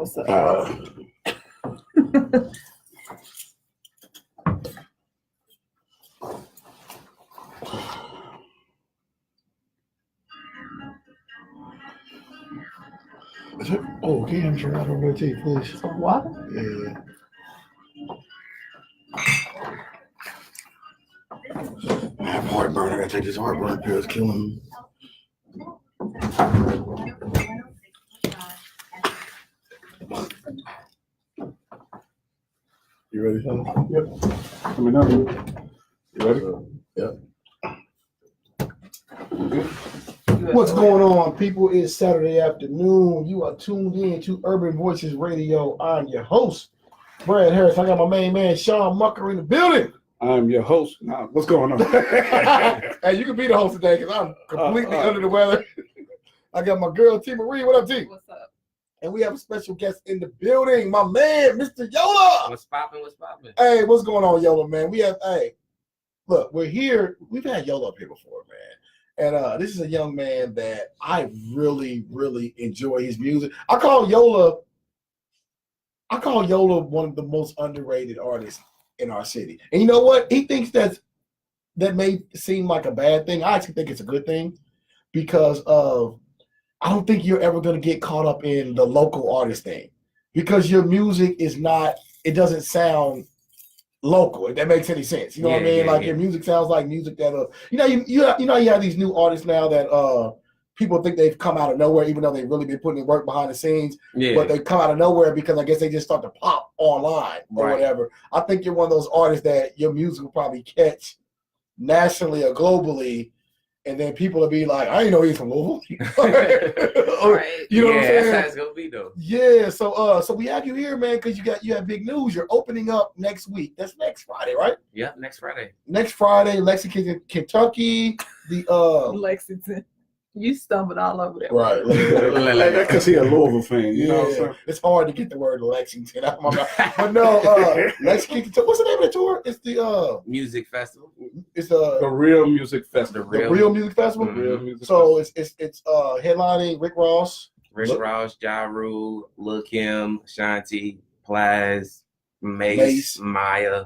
What's up? Oh, can I'm sure I don't want to take please. Some water? Yeah. I have heartburn. I gotta take this heartburn pill. It's killing me. You ready, son? Yep. Coming up. You ready? Yep. What's going on, people? It's Saturday afternoon. You are tuned in to Urban Voices Radio. I'm your host, Brad Harris. I got my main man, Sean Mucker, in the building. I'm your host. Now, what's going on? Hey, you can be the host today because I'm completely under the weather. I got my girl, T. Marie. What up, T? What's up? And we have a special guest in the building, my man, Mr. Yola. What's poppin'? What's poppin'? Hey, what's going on, Yola, man? Look, we're here. We've had Yola up here before, man. And this is a young man that I really, really enjoy his music. I call Yola one of the most underrated artists in our city. And you know what? He thinks that may seem like a bad thing. I actually think it's a good thing because I don't think you're ever going to get caught up in the local artist thing because your music it doesn't sound local, if that makes any sense. You know what I mean? Your music sounds like music that you have these new artists now that people think they've come out of nowhere, even though they've really been putting in work behind the scenes. Yeah. But they come out of nowhere because I guess they just start to pop online or whatever. I think you're one of those artists that your music will probably catch nationally or globally, and then people will be like, I didn't know he's from Louisville. Right. You know what I'm saying? That's how it's gonna be though. Yeah, so we have you here, man, because you have big news. You're opening up next week. That's next Friday, right? Yeah, next Friday. Next Friday, Lexington, Kentucky. Lexington. You stumbled all over that. Right. Because he's a Louisville fan. You know what I'm saying? It's hard to get the word Lexington out of my mouth. But no, Lexington. What's the name of the tour? It's the music festival. It's the Real Music Festival. The Real Music Festival. Mm-hmm. Real Music so Festival. it's headlining Rick Ross, Ja Rule, Lil Kim, Asanti, Plies, Mace, Maya.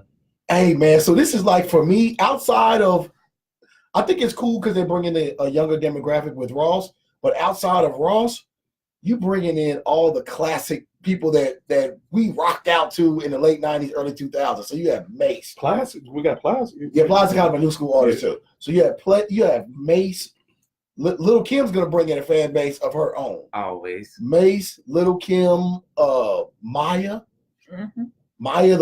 Hey man, so this is like for me outside of. I think it's cool because they're bringing in a younger demographic with Ross, but outside of Ross, you bringing in all the classic people that we rocked out to in the late 90s, early 2000s. So you have Mace. Plies? We got Plies? Yeah, Plies is kind of a new school artist too. So you have Mace. Lil Kim's going to bring in a fan base of her own. Always. Mace, Lil Kim, Maya. Mm-hmm. Maya,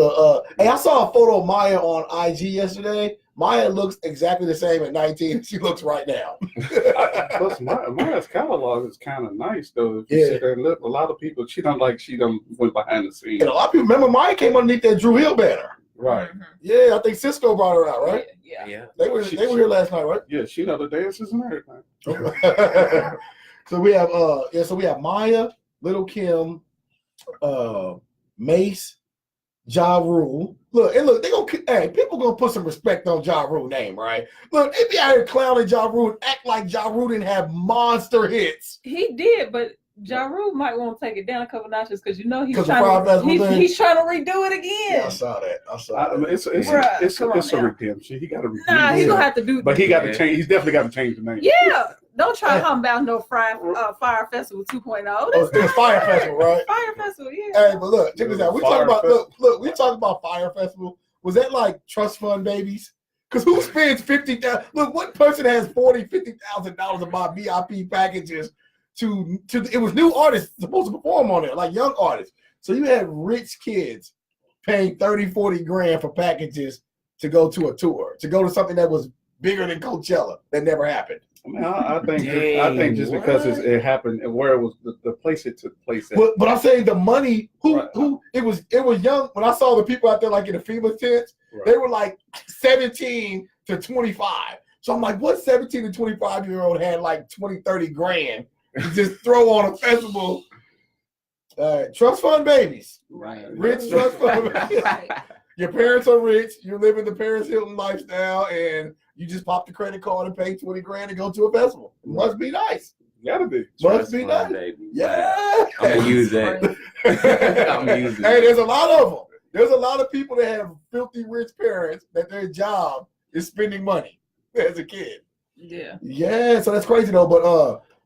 hey, I saw a photo of Maya on IG yesterday. Maya looks exactly the same at 19 as she looks right now. Plus, Maya's catalog is kind of nice, though. If you sit there and look, a lot of people, she done went behind the scenes. And a lot of people remember Maya came underneath that Drew Hill banner. Right. Mm-hmm. Yeah, I think Cisco brought her out, right? Yeah. They were here last night, right? Yeah, she know the dances and everything. So we have Maya, Lil Kim, Mace, Ja Rule. Look, people gonna put some respect on Ja Rule name, right? Look, they be out here clowning Ja Rule and act like Ja Rule didn't have monster hits. He did, but Ja Rule might want to take it down a couple notches because he's trying to redo it again. Yeah, I saw that. I mean, it's a redemption. He got to redeem. Nah, he's gonna have to do. But he got to change. He's definitely got to change the name. Yeah, don't try to come about no Fire Festival 2.0. It's Fire Festival, right? Fire Festival, yeah. Hey, but look, check this out. We talking about Fire Festival. Was that like trust fund babies? Because who spends $50,000? Look, what person has $50,000 to buy VIP packages? It was new artists supposed to perform on it, like young artists. So you had rich kids paying 30-40 grand for packages to go to a tour, to go to something that was bigger than Coachella that never happened. I mean, I think just because it happened and where it was the place it took place at. But I'm saying the money. It was young. When I saw the people out there like in the FEMA tents, they were like 17 to 25. So I'm like, what 17 to 25-year-old had like 20-30 grand to just throw on a festival? Trust fund babies, Right? Rich trust fund babies. Your parents are rich. You're living the Paris Hilton lifestyle, and you just pop the credit card and pay 20 grand to go to a festival. It must be nice. Gotta be. Must be nice. Baby. Yeah. I'm gonna use that. Hey, there's a lot of them. There's a lot of people that have filthy rich parents that their job is spending money as a kid. Yeah. Yeah, so that's crazy though.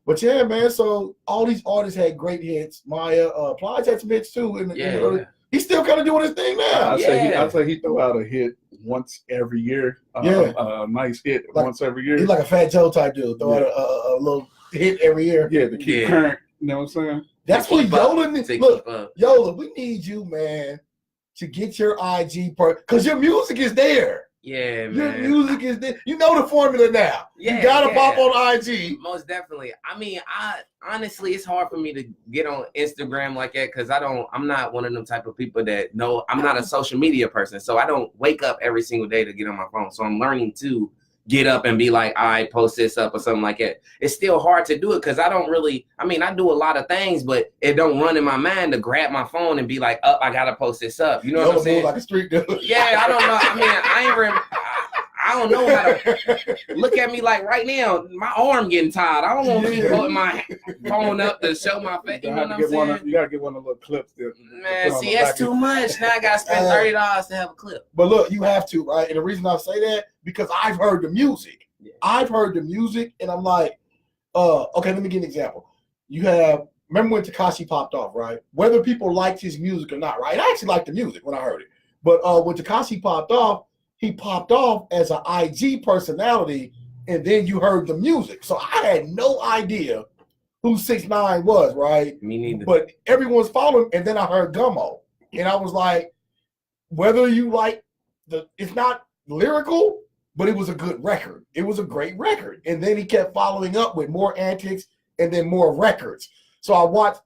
But yeah, man. So all these artists had great hits. Maya, Plies had some hits too. And he's still kind of doing his thing now. I say he throw out a hit once every year. A nice hit once every year. He's like a Fat Joe type dude. Throw out a little hit every year. Yeah, to keep current. You know what I'm saying? That's what Yola needs. Look, Yola, we need you, man, to get your IG because your music is there. Yeah, man. Your music is there. You know the formula now. Yeah, you gotta pop on IG. Most definitely. I mean, I honestly, it's hard for me to get on Instagram like that because I'm not one of them type of people that know. I'm not a social media person, so I don't wake up every single day to get on my phone. So I'm learning to get up and be like, I post this up or something like that. It's still hard to do it because I don't really. I mean, I do a lot of things, but it don't run in my mind to grab my phone and be like, I gotta post this up. You know what I'm saying? Like a street dude. Yeah, I don't know. I mean, I don't know how to look at me like right now. My arm getting tired. I don't want to be putting my phone up to show my face. You know what I'm saying? You gotta get one of the little clips. Man, see, that's too much. Now I gotta spend $30 to have a clip. But look, you have to, right? And the reason I say that because I've heard the music. Yeah. I've heard the music, and I'm like, okay, let me give an example. Remember when Tekashi popped off, right? Whether people liked his music or not, right? I actually liked the music when I heard it. But when Tekashi popped off, he popped off as an IG personality, and then you heard the music. So I had no idea who 6ix9ine was, right? Me neither. But everyone's following, and then I heard Gummo, and I was like, whether you like it's not lyrical, but it was a good record. It was a great record. And then he kept following up with more antics and then more records. So I watched,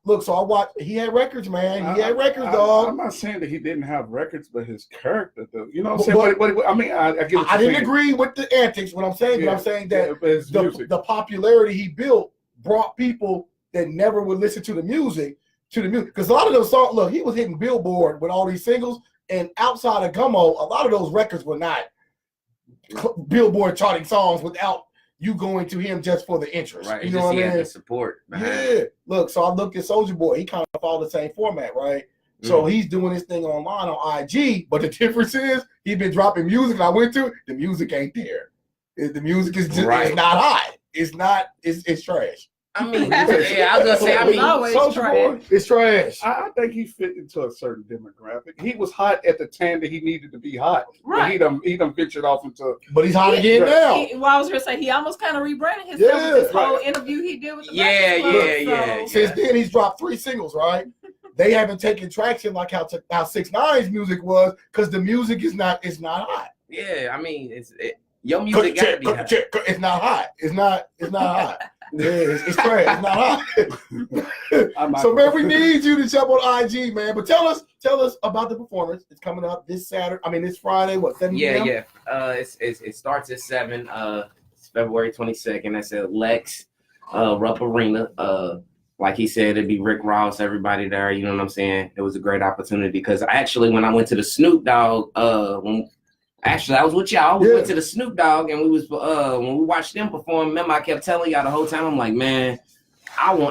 he had records, man. He had records, dog. I'm not saying that he didn't have records, but his character, though. You know what I'm saying? But I mean, I get what I didn't agree with the antics, what I'm saying, but I'm saying that the popularity he built brought people that never would listen to the music. Because a lot of those songs, look, he was hitting Billboard with all these singles, and outside of Gummo, a lot of those records were not Billboard charting songs without you going to him just for the interest. Right. You know what I mean? The support. Yeah. Look, so I looked at Soulja Boy. He kind of followed the same format, right? So he's doing this thing online on IG, but the difference is he's been dropping music. And I went to the music ain't there. The music is just it's not hot. It's not. It's trash. I mean, yeah, I was gonna say. I mean, Soulja Boy, it's trash. I think he fit into a certain demographic. He was hot at the time that he needed to be hot. Right. He done ventured off into. But he's hot again now. I was gonna say he almost kind of rebranded himself with this whole interview he did with the yeah. Since then, he's dropped 3 singles, right? They haven't taken traction like how 6ix9ine's music was because the music is not hot. Yeah, I mean, your music gotta be hot. It's not hot. It's not hot. Yeah, it's trash. It's not hot. So man, we need you to jump on IG, man. But tell us about the performance. It's coming up this Friday. What 7 p.m.? Yeah. It starts at 7. It's February 22nd. That's at Lex Rupp Arena. Like he said, it'd be Rick Ross, everybody there. You know what I'm saying? It was a great opportunity because actually, when I went to the Snoop Dogg, Actually, I was with y'all. We went to the Snoop Dogg, and we was when we watched them perform. Remember, I kept telling y'all the whole time. I'm like, man,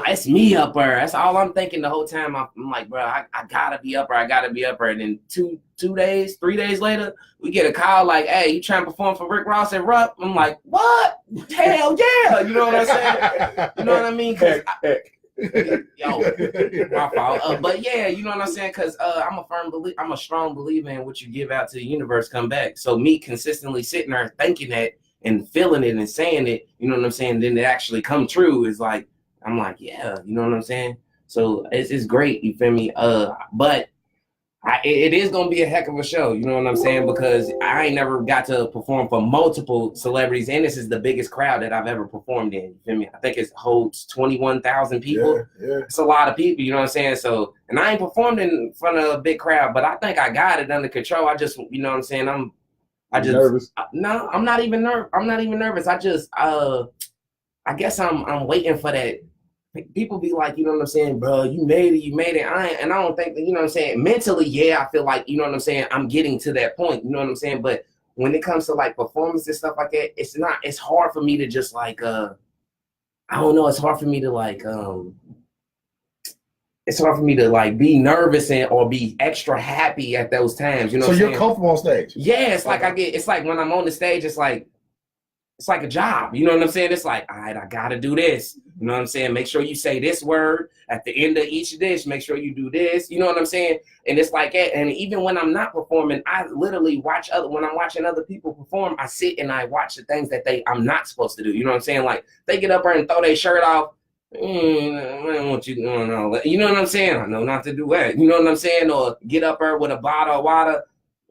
it's me up there. That's all I'm thinking the whole time. I'm like, bro, I gotta be up there. I gotta be up there. And then 3 days later, we get a call like, hey, you trying to perform for Rick Ross at Rupp? I'm like, what? Hell yeah! You know what I'm saying? You know what I mean? Yo, my fault. But yeah, you know what I'm saying? Because I'm a strong believer in what you give out to the universe come back. So me consistently sitting there thinking that and feeling it and saying it, you know what I'm saying? Then it actually come true is like, I'm like, yeah, you know what I'm saying? So it's great, you feel me? But it is going to be a heck of a show, you know what I'm saying? Because I ain't never got to perform for multiple celebrities, and this is the biggest crowd that I've ever performed in, you feel me? I think it holds 21,000 people. Yeah. It's a lot of people, you know what I'm saying? So, and I ain't performed in front of a big crowd, but I think I got it under control. I just, you know what I'm saying? I'm nervous. No, I'm not even nervous. I just, I guess I'm waiting for that. People be like, you know what I'm saying, bro, you made it. I don't think that, you know what I'm saying, mentally, yeah, I feel like, you know what I'm saying, I'm getting to that point, you know what I'm saying, but when it comes to like performance and stuff like that, it's hard for me to just like, I don't know, it's hard for me to like, it's hard for me to like be nervous or be extra happy at those times. You know. So what you're I'm saying? comfortable on stage. Yeah, it's like it's like when I'm on the stage, it's like a job. You know what I'm saying? It's like, all right, I gotta do this. You know what I'm saying? Make sure you say this word at the end of each dish. Make sure you do this. You know what I'm saying? And it's like that. And even when I'm not performing, I literally when I'm watching other people perform, I sit and I watch the things that I'm not supposed to do. You know what I'm saying? Like they get up there and throw their shirt off. I don't want you to know. You know what I'm saying? I know not to do that. You know what I'm saying? Or get up there with a bottle of water.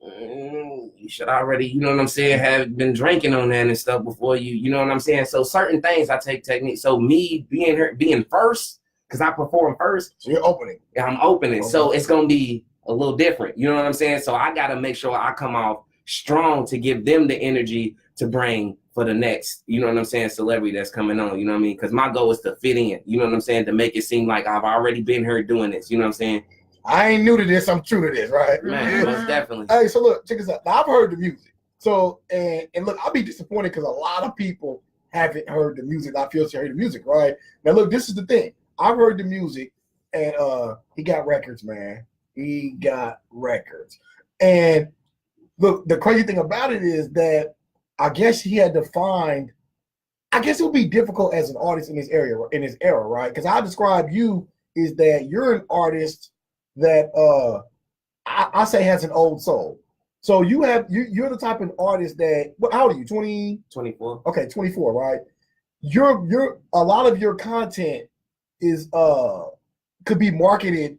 You should already, you know what I'm saying, have been drinking on that and stuff before you know what I'm saying? So certain things I take technique. So me being first, because I perform first. So you're opening. Yeah, I'm opening. Okay. So it's going to be a little different. You know what I'm saying? So I got to make sure I come off strong to give them the energy to bring for the next, you know what I'm saying, celebrity that's coming on. You know what I mean? Because my goal is to fit in. You know what I'm saying? To make it seem like I've already been here doing this. You know what I'm saying? I ain't new to this. I'm true to this, right? Man, most definitely. Hey, so look, check this out. Now, I've heard the music. So, and look, I'll be disappointed because a lot of people haven't heard the music. I feel to hear the music, right? Now, look, this is the thing. I've heard the music, and he got records, man. He got records. And look, the crazy thing about it is that I guess he had to find. I guess it would be difficult as an artist in this era, right? Because I describe you is that you're an artist that I say has an old soul. So you're the type of artist that, how old are you? 24. Okay, 24, right? You're a lot of your content is could be marketed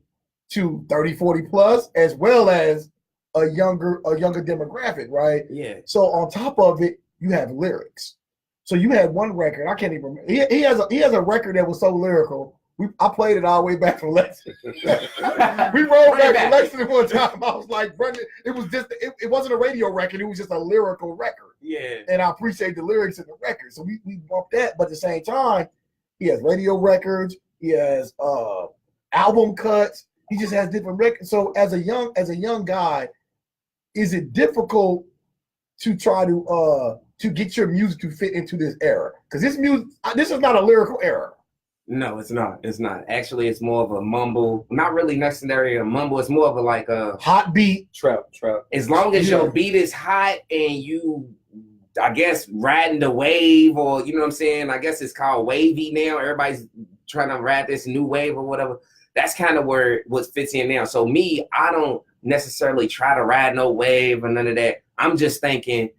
to 30, 40 plus as well as a younger demographic, right? Yeah. So on top of it, you have lyrics. So you had one record, I can't even remember. He has a record that was so lyrical. I played it all the way back from Lexington. We rolled back from Lexington one time. I was like, Brendan, it was just, it wasn't a radio record. It was just a lyrical record. Yeah. And I appreciate the lyrics in the record. So we bumped that. But at the same time, he has radio records. He has album cuts. He just has different records. So as a young guy, is it difficult to try to get your music to fit into this era? Because this is not a lyrical era. No, it's not. It's not. Actually, it's more of a mumble. Not really necessarily a mumble. It's more of a like a hot beat. Trap. As long as your beat is hot and you, I guess, riding the wave, or you know what I'm saying? I guess it's called wavy now. Everybody's trying to ride this new wave or whatever. That's kind of where what fits in now. So me, I don't necessarily try to ride no wave or none of that. I'm just thinking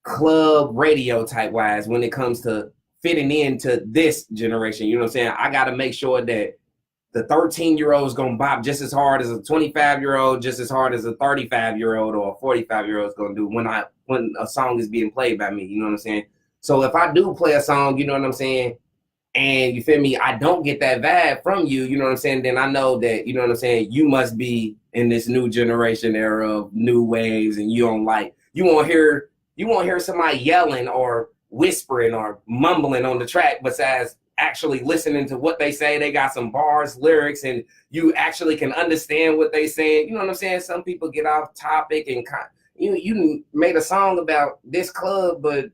club radio type wise when it comes to fitting into this generation. You know what I'm saying? I got to make sure that the 13-year-old is going to bop just as hard as a 25-year-old, just as hard as a 35-year-old or a 45-year-old is going to do when a song is being played by me. You know what I'm saying? So if I do play a song, you know what I'm saying, and you feel me, I don't get that vibe from you, you know what I'm saying, then I know that, you know what I'm saying, you must be in this new generation era of new waves, and you won't hear somebody yelling or whispering or mumbling on the track besides actually listening to what they say. They got some bars, lyrics, and you actually can understand what they saying. You know what I'm saying? Some people get off topic and you made a song about this club, but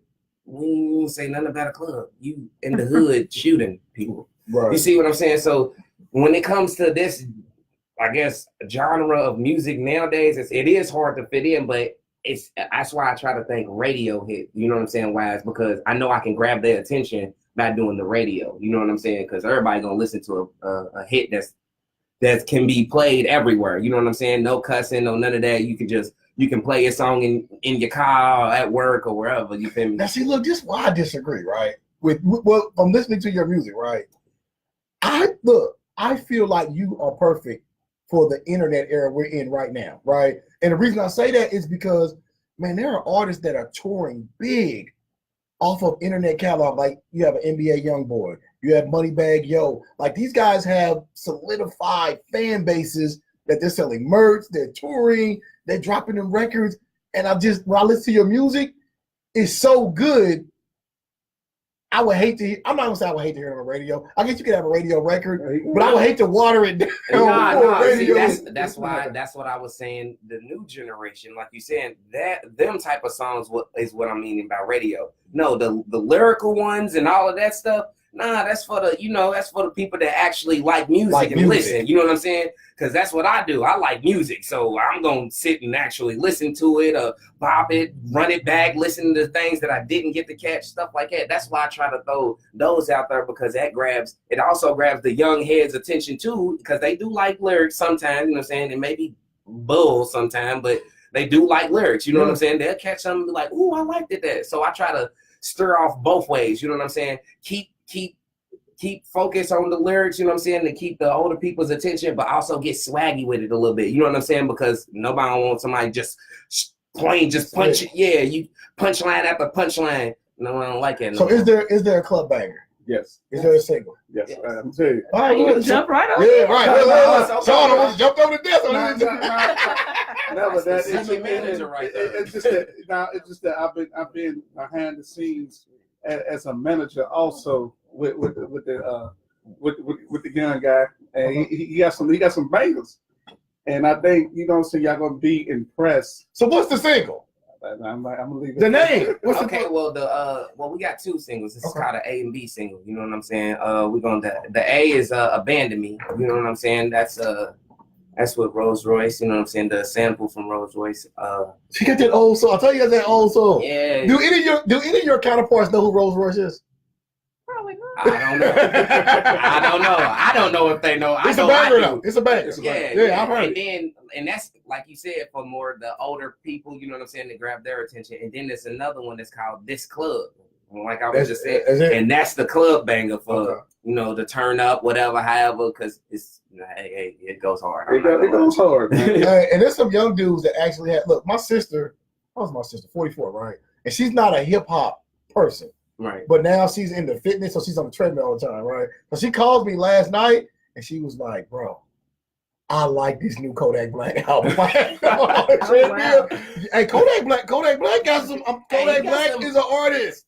we didn't say nothing about a club. You in the hood shooting people. Right. You see what I'm saying? So when it comes to this, I guess, genre of music nowadays, it is hard to fit in, but that's why I try to think radio hit, you know what I'm saying, wise, because I know I can grab their attention by doing the radio, you know what I'm saying, because everybody gonna listen to a hit that can be played everywhere, you know what I'm saying, no cussing, no none of that. You can play a song in your car or at work or wherever, you feel me? Now see, look, this is why I disagree, right? Well, from listening to your music, right? I feel like you are perfect for the internet era we're in right now, right? And the reason I say that is because, man, there are artists that are touring big off of internet catalog. Like you have an NBA YoungBoy, you have Moneybagg Yo. Like these guys have solidified fan bases that they're selling merch, they're touring, they're dropping them records. And when I listen to your music, it's so good. I'm not gonna say I would hate to hear it on the radio. I guess you could have a radio record, but I would hate to water it down. That's what I was saying. The new generation, like you saying, them type of songs is what I'm meaning by radio. No, the lyrical ones and all of that stuff. Nah, that's for the, that's for the people that actually like music and listen. You know what I'm saying? Because that's what I do. I like music, so I'm gonna sit and actually listen to it, bop it, run it back, listen to things that I didn't get to catch, stuff like that. That's why I try to throw those out there, because it also grabs the young heads' attention too, because they do like lyrics sometimes. You know what I'm saying? It may be bull sometimes, but they do like lyrics. You know what I'm saying? They'll catch something and be like, "Ooh, I liked it." That. So I try to stir off both ways. You know what I'm saying? Keep focus on the lyrics, you know what I'm saying, to keep the older people's attention, but also get swaggy with it a little bit. You know what I'm saying? Because nobody wants somebody just punch it. Yeah, you punchline after punchline. No, I don't like it. So is there a club banger? Yes. Is there a single? Yes. I'm telling you. All right, You jump right on. Yeah, right. Sean almost jumped over the desk. No, but that That's your manager right there. It's just that I've been behind the scenes as a manager also with the young guy, and he got some bangers, and I think y'all gonna be impressed. So what's the single? I'm gonna leave it. The name. Well, we got two singles. This is called an A and B single. You know what I'm saying? We're gonna the A is Abandon Me. You know what I'm saying? That's with Rolls Royce. You know what I'm saying? The sample from Rolls Royce. She got that old song. I tell you, got that old song. Yeah. Do any of your counterparts know who Rolls Royce is? Probably not. I don't know if they know. It's a banger though. It's a banger. Yeah, I've heard it. And that's like you said, for more the older people, you know what I'm saying, to grab their attention. And then there's another one that's called This Club. Like I was just saying, and that's the club banger for to turn up, whatever, however, because it's it goes hard. It goes hard, man. And there's some young dudes that actually had. Look, my sister, 44, right? And she's not a hip hop person. Right. But now she's into fitness, so she's on the treadmill all the time, right? So she called me last night, and she was like, "Bro, I like this new Kodak Black album." Hey, Kodak Black got some. Kodak Black is an artist.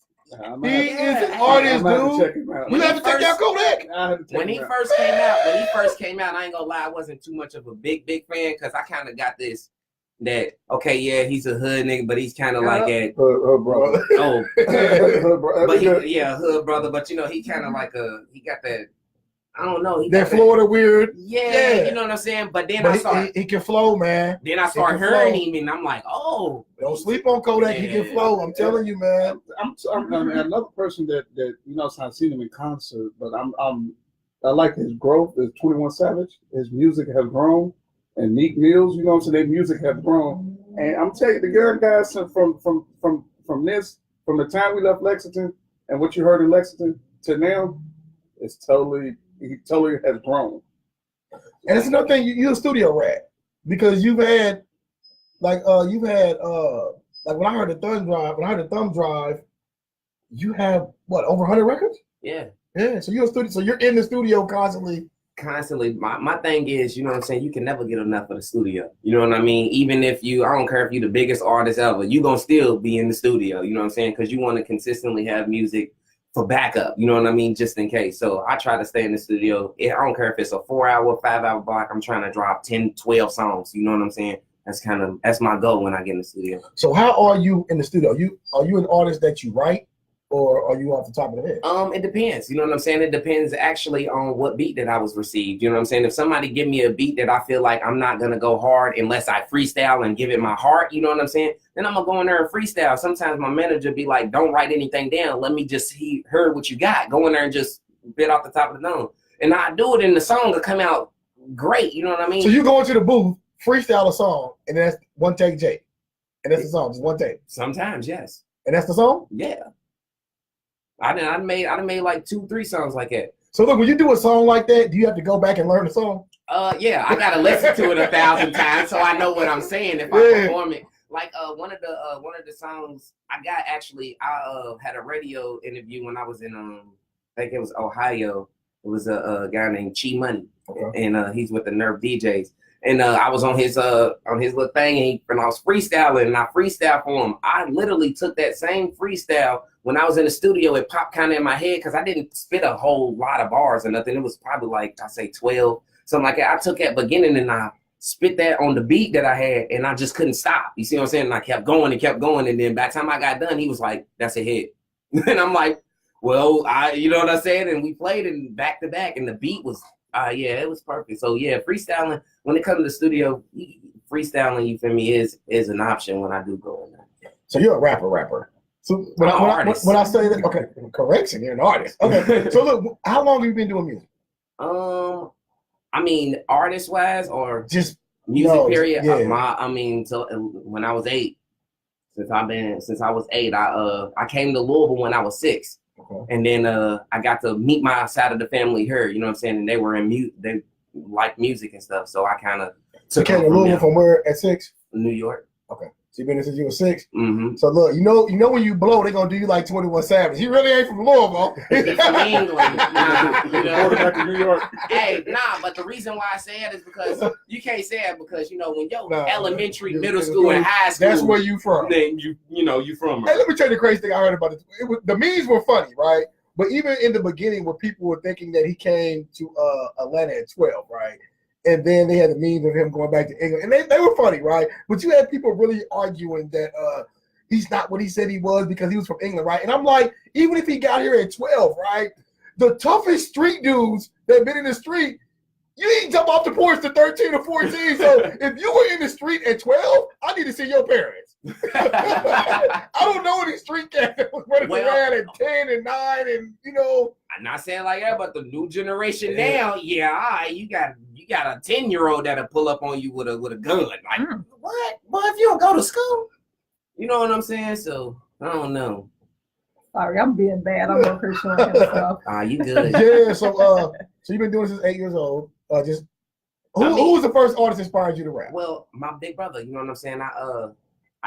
He is an artist, dude. We have to check out Kodak. When he first came out, I ain't gonna lie, I wasn't too much of a big fan, because I kind of got this. That he's a hood nigga, but he's kind of like at hood brother. Oh, but hood brother. But he kind of like he got that. I don't know. That Florida weird. Yeah, you know what I'm saying. But then he can flow, man. Then I start hearing him, and I'm like, oh, don't sleep on Kodak. He can flow. I'm telling you, man. I'm another person that I've seen him in concert, but I like his growth. Is 21 Savage. His music has grown. And Neek Mills, so their music has grown. And I'm telling you, the young guys from the time we left Lexington and what you heard in Lexington to now, he totally has grown. And it's another thing, you're a studio rat, because you've had like when I heard the thumb drive, you have what, over 100 records? Yeah. Yeah. So you're a studio, so you're in the studio constantly. My thing is, you know what I'm saying, you can never get enough of the studio. You know what I mean? Even if I don't care if you're the biggest artist ever, you're going to still be in the studio. You know what I'm saying? Because you want to consistently have music for backup. You know what I mean? Just in case. So I try to stay in the studio. I don't care if it's a 4-hour, 5-hour block. I'm trying to drop 10, 12 songs. You know what I'm saying? That's my goal when I get in the studio. So how are you in the studio? Are you an artist that you write? Or are you off the top of the head? It depends. You know what I'm saying? It depends actually on what beat that I was received. You know what I'm saying? If somebody give me a beat that I feel like I'm not going to go hard unless I freestyle and give it my heart, you know what I'm saying? Then I'm going to go in there and freestyle. Sometimes my manager be like, don't write anything down. Let me just hear what you got. Go in there and just bit off the top of the dome. And I do it, and the song will come out great. You know what I mean? So you go into the booth, freestyle a song, and that's one take, Jake. And that's the song, just one take. Sometimes, yes. And that's the song? Yeah. I done made like 2-3 songs like that. So look, when you do a song like that, do you have to go back and learn the song? Yeah, I gotta listen to it 1,000 times so I know what I'm saying if I perform it. Like one of the songs I got, actually, I had a radio interview when I was in I think it was Ohio. It was a guy named Chi Money, and he's with the Nerve DJs. And I was on his little thing, and I was freestyling, and I freestyled for him. I literally took that same freestyle when I was in the studio. It popped kind of in my head because I didn't spit a whole lot of bars or nothing. It was probably like, I say 12, something like that. I took that beginning and I spit that on the beat that I had, and I just couldn't stop. You see what I'm saying? And I kept going and kept going, and then by the time I got done, he was like, "That's a hit." And I'm like, Well, you know what I'm saying? And we played in back to back, and the beat was, yeah, it was perfect. So yeah, freestyling, when it comes to the studio, freestyling, you feel me, is an option when I do go in there. So you're a rapper. So when I say that, okay, correction, you're an artist. Okay, so look, how long have you been doing music? I mean, artist wise or just music period. Yeah. So when I was 8, since I was 8, I came to Louisville when I was 6, and then I got to meet my side of the family here. You know what I'm saying? And they were they like music and stuff, so I kind of. So came to Louisville from where at 6? New York. Okay. So you've been there since you were 6. Mm-hmm. So look, you know when you blow, they're gonna do you like 21 Savage. He really ain't from Louisville. He's from England. Back to New York. Hey, but the reason why I say it is because you can't say it because when you're elementary, middle school, and high school, that's where you from. Then you from. Hey, let me tell you the crazy thing I heard about it. The memes were funny, right? But even in the beginning, where people were thinking that he came to Atlanta at 12, right? And then they had the memes of him going back to England. And they were funny, right? But you had people really arguing that he's not what he said he was because he was from England, right? And I'm like, even if he got here at 12, right? The toughest street dudes that been in the street, you ain't jump off the porch to 13 or 14. So if you were in the street at 12, I need to see your parents. I don't know any street cats that was running around at 10 and 9 and, I'm not saying like that, but the new generation now, you got a 10-year-old that'll pull up on you with a gun. Like, what? Boy, if you don't go to school, you know what I'm saying? So I don't know. Sorry, I'm being bad. I'm over here showing himself. You good? Yeah. So you've been doing this since 8 years old. Who was the first artist that inspired you to rap? Well, my big brother. You know what I'm saying?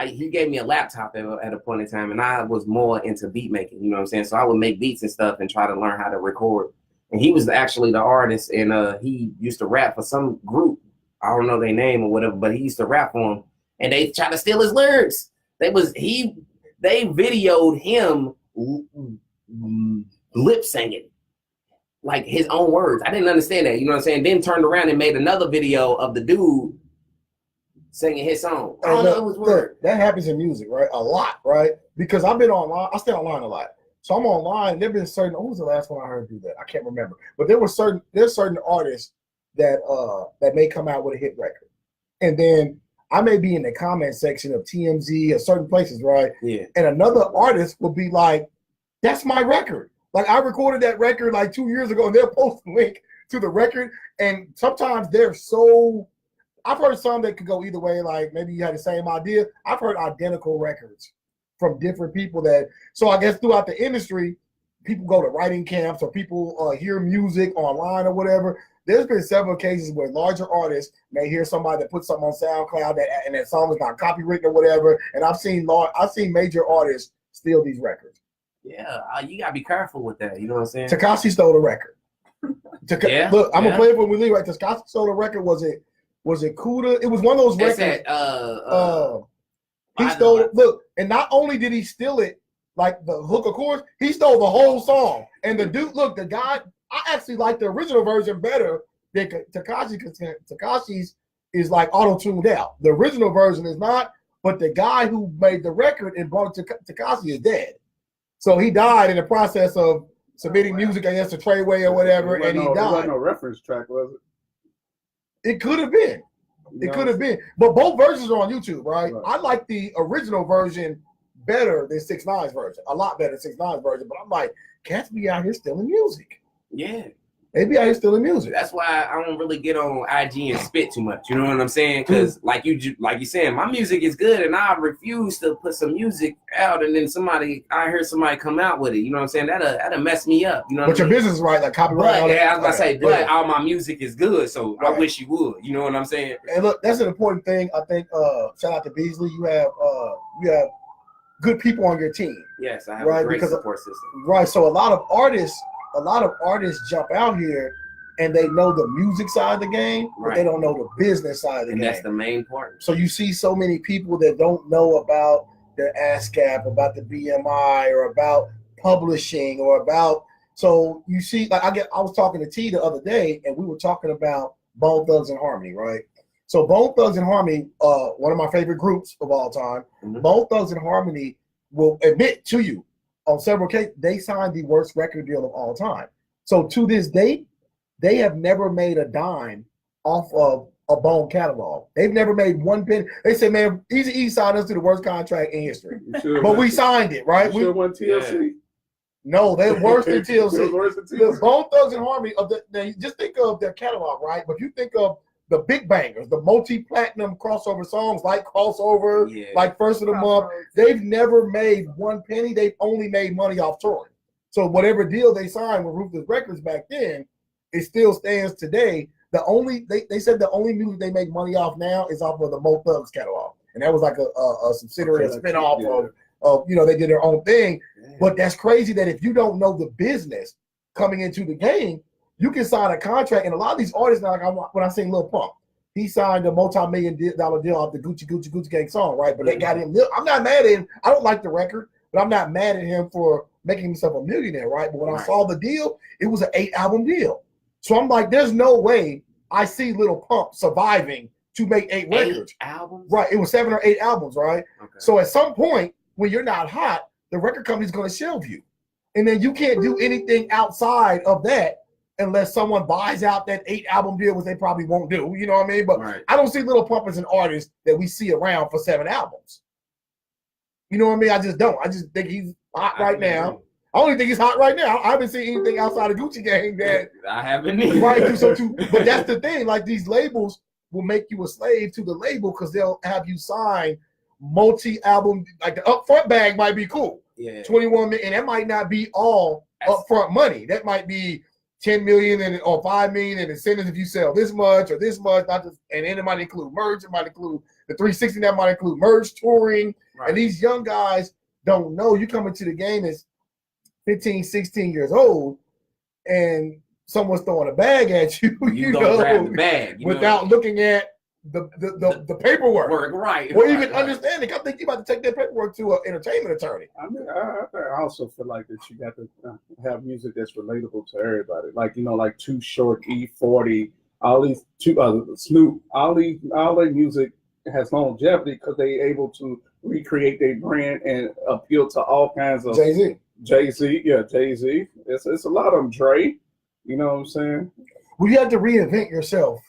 He gave me a laptop at a point in time, and I was more into beat making. You know what I'm saying? So I would make beats and stuff and try to learn how to record. And he was actually the artist, and he used to rap for some group. I don't know their name or whatever, but he used to rap for them, and they tried to steal his lyrics. They videoed him lip singing like his own words. I didn't understand that. You know what I'm saying? Then turned around and made another video of the dude singing his song. I don't know, it was weird. That happens in music, right? A lot, right? Because I've been online. I stay online a lot. So I'm online. There've been certain. Who was the last one I heard do that? I can't remember. But there's certain artists that may come out with a hit record, and then I may be in the comment section of TMZ or certain places, right? Yeah. And another artist will be like, "That's my record." Like I recorded that record like 2 years ago, and they'll post a link to the record. And sometimes they're so. I've heard some that could go either way. Like maybe you had the same idea. I've heard identical records from different people so I guess throughout the industry, people go to writing camps or people hear music online or whatever. There's been several cases where larger artists may hear somebody that puts something on SoundCloud and that song is not copywritten or whatever. And I've seen major artists steal these records. Yeah, you gotta be careful with that. You know what I'm saying? Tekashi stole a record. Look, I'm gonna play it when we leave. Right, Tekashi stole a record. Was it Kuda? It was one of those records. He stole it. Look, and not only did he steal it, like the hook of chorus, he stole the whole song. And the dude, look, the guy, I actually like the original version better than Tekashi, because Tekashi's is like auto-tuned out. The original version is not, but the guy who made the record and brought it to Tekashi is dead. So he died in the process of submitting music, I guess, to Treyway or whatever, and he died. There wasn't no reference track, was it? It could have been. It could have been. But both versions are on YouTube, right? I like the original version better than 6ix9ine's version. A lot better than 6ix9ine's version. But I'm like, cats be out here stealing music. Yeah. They be out here stealing music. That's why I don't really get on IG and spit too much. You know what I'm saying? Because like you saying, my music is good, and I refuse to put some music out, and then I hear somebody come out with it. You know what I'm saying? That'll mess me up. You know. But your business is right, like copyright. But, I was about to say, but all my music is good, so I wish you would. You know what I'm saying? And look, that's an important thing. I think. Shout out to Beasley. You have good people on your team. Yes, I have a great support system. Right. So a lot of artists jump out here and they know the music side of the game, but they don't know the business side of the game. And that's the main part. So you see so many people that don't know about the ASCAP, about the BMI, or about publishing, or about. So you see, like I was talking to T the other day, and we were talking about Bone Thugs and Harmony, right? So Bone Thugs and Harmony, one of my favorite groups of all time. Mm-hmm. Bone Thugs and Harmony will admit to you, on several cases, they signed the worst record deal of all time. So to this date, they have never made a dime off of a Bone catalog. They've never made one penny. They say, man, Eazy-E signed us to the worst contract in history. But we signed it, right? We won TLC. Yeah. No, they're worse than TLC. Worse than The TLC. Bone Thugs and Harmony now, just think of their catalog, right? But you think of the big bangers, the multi-platinum crossover songs like Crossover, like First of the Month. They've never made one penny. They've only made money off touring. So whatever deal they signed with Ruthless Records back then, it still stands today. They said the only music they make money off now is off of the Mo Thugs catalog, and that was like a subsidiary, a spinoff of they did their own thing. Yeah. But that's crazy that if you don't know the business coming into the game, you can sign a contract. And a lot of these artists now, like when I sing Lil Pump, he signed a multi-million-dollar deal off the Gucci Gang song, right? But they got him. I'm not mad at him. I don't like the record, but I'm not mad at him for making himself a millionaire, right? But when I saw the deal, it was an 8-album deal. So I'm like, there's no way I see Lil Pump surviving to make 8 records. 8 albums? Right. It was 7 or 8 albums, right? Okay. So at some point, when you're not hot, the record company's going to shelve you. And then you can't do anything outside of that unless someone buys out that 8-album deal, which they probably won't do. You know what I mean? But I don't see Lil Pump as an artist that we see around for 7 albums. You know what I mean? I just don't. I just think he's hot right now. I only think he's hot right now. I haven't seen anything outside of Gucci Gang that I haven't either. Right. So but that's the thing. Like these labels will make you a slave to the label because they'll have you sign multi-album. Like the upfront bag might be cool. Yeah. 21 million, and that might not be all upfront money. That might be 10 million or 5 million in incentives if you sell this much or this much. Not just, and then it might include merch. It might include the 360. That might include merch, touring. Right. And these young guys don't know. You come into the game as 15, 16 years old, and someone's throwing a bag at you, you know, grab the bag, without looking at the paperwork. Right. Or even understanding. I think you about to take that paperwork to an entertainment attorney. I mean, I also feel like that you got to have music that's relatable to everybody. Like, like Too Short, E40, all these Snoop, all their music has longevity because they're able to recreate their brand and appeal to all kinds of Jay-Z, yeah, Jay-Z. It's a lot of them, Dre. You know what I'm saying? Well, you have to reinvent yourself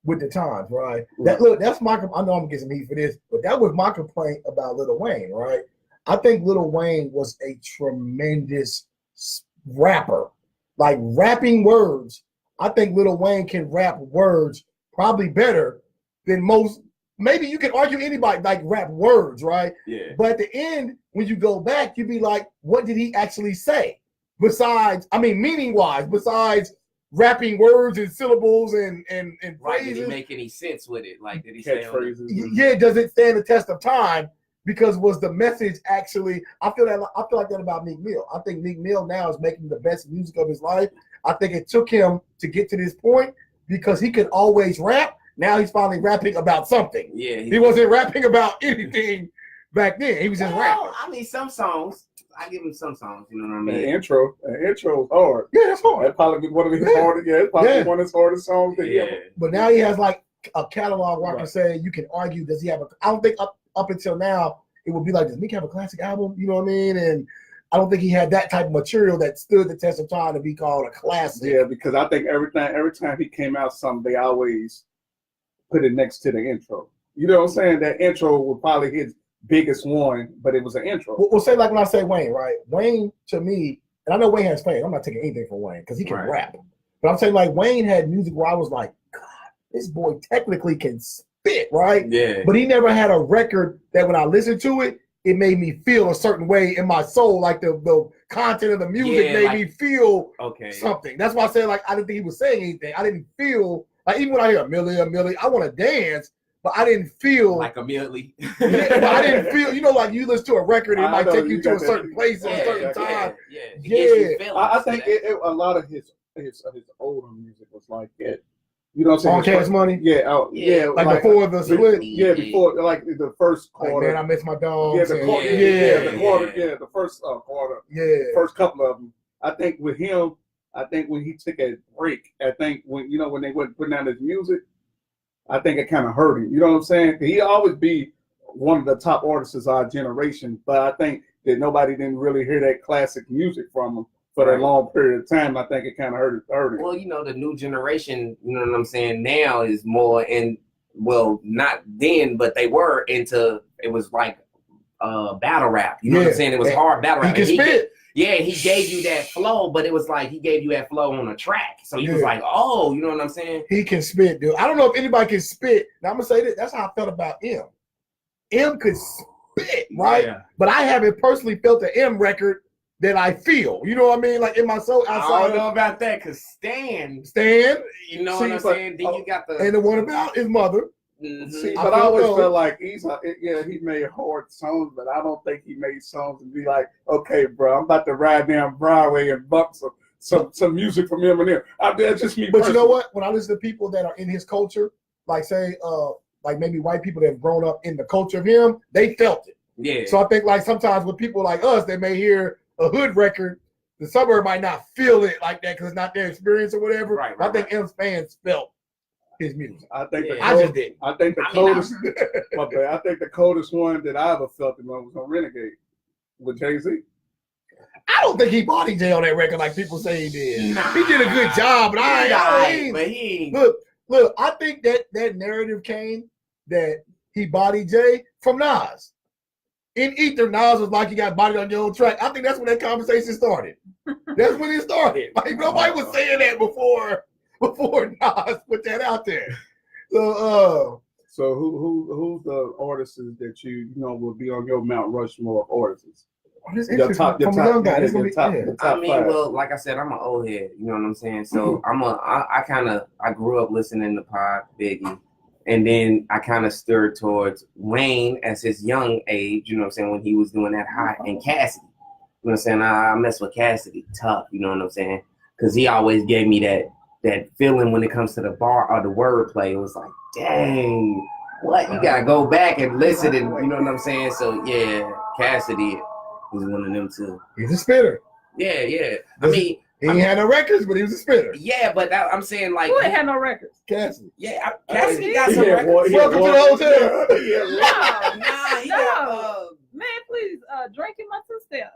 with the times, right? That's my. I know I'm getting some heat for this, but that was my complaint about Lil Wayne, right? I think Lil Wayne was a tremendous rapper, like rapping words. I think Lil Wayne can rap words probably better than most. Maybe you can argue anybody like rap words, right? Yeah. But at the end, when you go back, you'd be like, what did he actually say? Besides, meaning-wise, besides rapping words and syllables and phrases. Right, did he make any sense with it? Like, did he say phrases? Yeah, does it stand the test of time? Because was the message actually? I feel like that about Meek Mill. I think Meek Mill now is making the best music of his life. I think it took him to get to this point because he could always rap. Now he's finally rapping about something. Yeah, he wasn't rapping about anything back then. He was just rapping. I mean, some songs. I give him some songs. You know what I mean? The intro is hard. Yeah, that's hard. That's probably one of his hardest. Yeah, it's probably one of his hardest songs. But now he has like a catalog where I can say you can argue. Does he have a? I don't think up until now it would be like, does Meek have a classic album? You know what I mean? And I don't think he had that type of material that stood the test of time to be called a classic. Yeah, because I think every time he came out something, they always put it next to the intro. You know what I'm saying? That intro was probably his biggest one, but it was an intro. We'll say like when I say Wayne, right? Wayne to me, and I know Wayne has fame. I'm not taking anything from Wayne because he can rap. But I'm saying like Wayne had music where I was like, God, this boy technically can spit, right? Yeah. But he never had a record that when I listened to it, it made me feel a certain way in my soul. Like the content of the music made me feel something. That's why I said like I didn't think he was saying anything. I didn't feel like even when I hear a milli, I want to dance. But I didn't feel like immediately. But I didn't feel, like you listen to a record, it might take you to a certain place at a certain time. I think a lot of his older music was like it. You know what I'm saying? On Cash Money? Yeah. Like before the split? Yeah, before like the first quarter. Like, man, I miss my dogs. Yeah, the quarter. Yeah, the first quarter. Yeah. First couple of them. I think with him, when he took a break, I think when they went putting out his music, I think it kind of hurt him. You know what I'm saying? He'll always be one of the top artists of our generation, but I think that nobody didn't really hear that classic music from him for that long period of time. I think it kind of hurt it. Well, you know, the new generation, you know what I'm saying, now is more in, well, not then, but they were into, it was like battle rap. You know what I'm saying? It was hard battle rap. He can spit. He gave you that flow, but it was like he gave you that flow on a track. So you was like, oh, you know what I'm saying? He can spit, dude. I don't know if anybody can spit. Now I'm gonna say this. That's how I felt about M. M could spit, right? Yeah. But I haven't personally felt the M record that I feel. You know what I mean? Like in my soul. I don't know about that, because Stan, you know what I'm saying? Then you got the and the one about his mother. Mm-hmm. See, but I always felt like he made hard songs, but I don't think he made songs and be like, okay, bro, I'm about to ride down Broadway and bump some music from Eminem. That's just me. But you know what? When I listen to people that are in his culture, like say, like maybe white people that have grown up in the culture of him, they felt it. Yeah. So I think like sometimes with people like us, they may hear a hood record, the suburb might not feel it like that because it's not their experience or whatever. Right. I think M's fans felt his music. I think I just did. I think the coldest. I think the coldest one that I ever felt him on was on Renegade with Jay-Z. I don't think he body Jay on that record like people say he did. Nah. He did a good job, but look. I think that narrative came that he bodied Jay from Nas. In Ether, Nas was like, you got bodied on your own track. I think that's when that conversation started. That's when it started. Like nobody was saying that before Nas put that out there. So who's the artists that you know will be on your Mount Rushmore of artists? Your top guy. Well, like I said, I'm an old head. You know what I'm saying? So I grew up listening to Pop, Biggie, and then I kind of stirred towards Wayne as his young age. You know what I'm saying? When he was doing that hot, and Cassidy. You know what I'm saying? I mess with Cassidy tough. You know what I'm saying? Because he always gave me that feeling when it comes to the bar or the wordplay. It was like, dang, what? You gotta go back and listen, and you know what I'm saying? So yeah, Cassidy was one of them too. He's a spitter. Yeah. I mean, he ain't had no records, but he was a spitter. Yeah, but I'm saying like, who ain't had no records? Cassidy. Yeah, Cassidy got some records. Welcome to the hotel. Nah, he got man, please, drinking my two-step.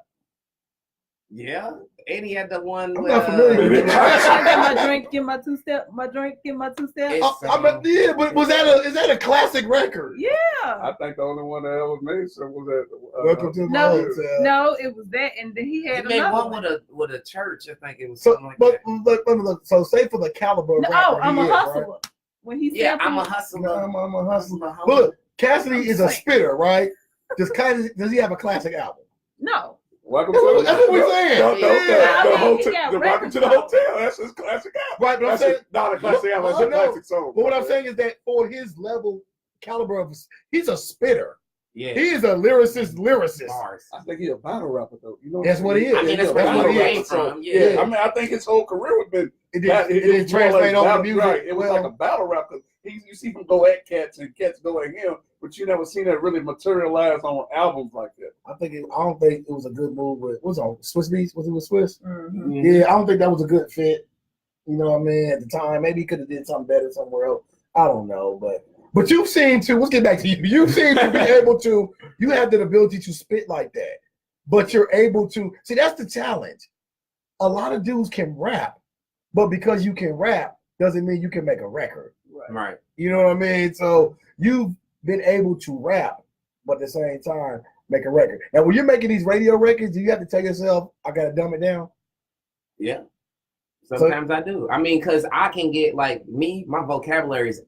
Yeah, and he had the one. I'm not familiar with it. My drink, get my two-step. My drink, get my two-step. Yeah, but is that a classic record? Yeah. I think the only one that ever made some was that. Welcome to the hotel. No, it was that, and then he had another one with a church. I think it was something like that. Look, so say for the caliber. I'm a hustler. Right? When he said, I'm a hustler. I'm a hustler. But look, Cassidy is a spitter, right? Does he have a classic album? No. Welcome that's what we're saying. Welcome to the hotel. That's his classic album. Right, but I'm saying not a classic album. That's a classic song. But what I'm saying is that for his level, caliber of, he's a spitter. Yeah, he is a lyricist. I think he's a battle rapper though. You know, that's what he is. I mean, that's where he came from. Yeah, I mean, I think his whole career was been. It didn't translate over the music. Right. It was like a battle rapper. You see him go at cats and cats go at him, but you never seen that really materialize on albums like that. I don't think it was a good move with what's on Swiss Beats. Was it with Swiss? Mm-hmm. Yeah, I don't think that was a good fit. You know what I mean? At the time, maybe he could have did something better somewhere else. I don't know, but you've seen to. Let's get back to you. You've seen to be able to. You have the ability to spit like that, but you're able to see. That's the challenge. A lot of dudes can rap, but because you can rap doesn't mean you can make a record. Right. You know what I mean? So you've been able to rap, but at the same time make a record. Now, when you're making these radio records, do you have to tell yourself, I gotta dumb it down? Yeah. Sometimes I do. I mean, because I can get like my vocabulary is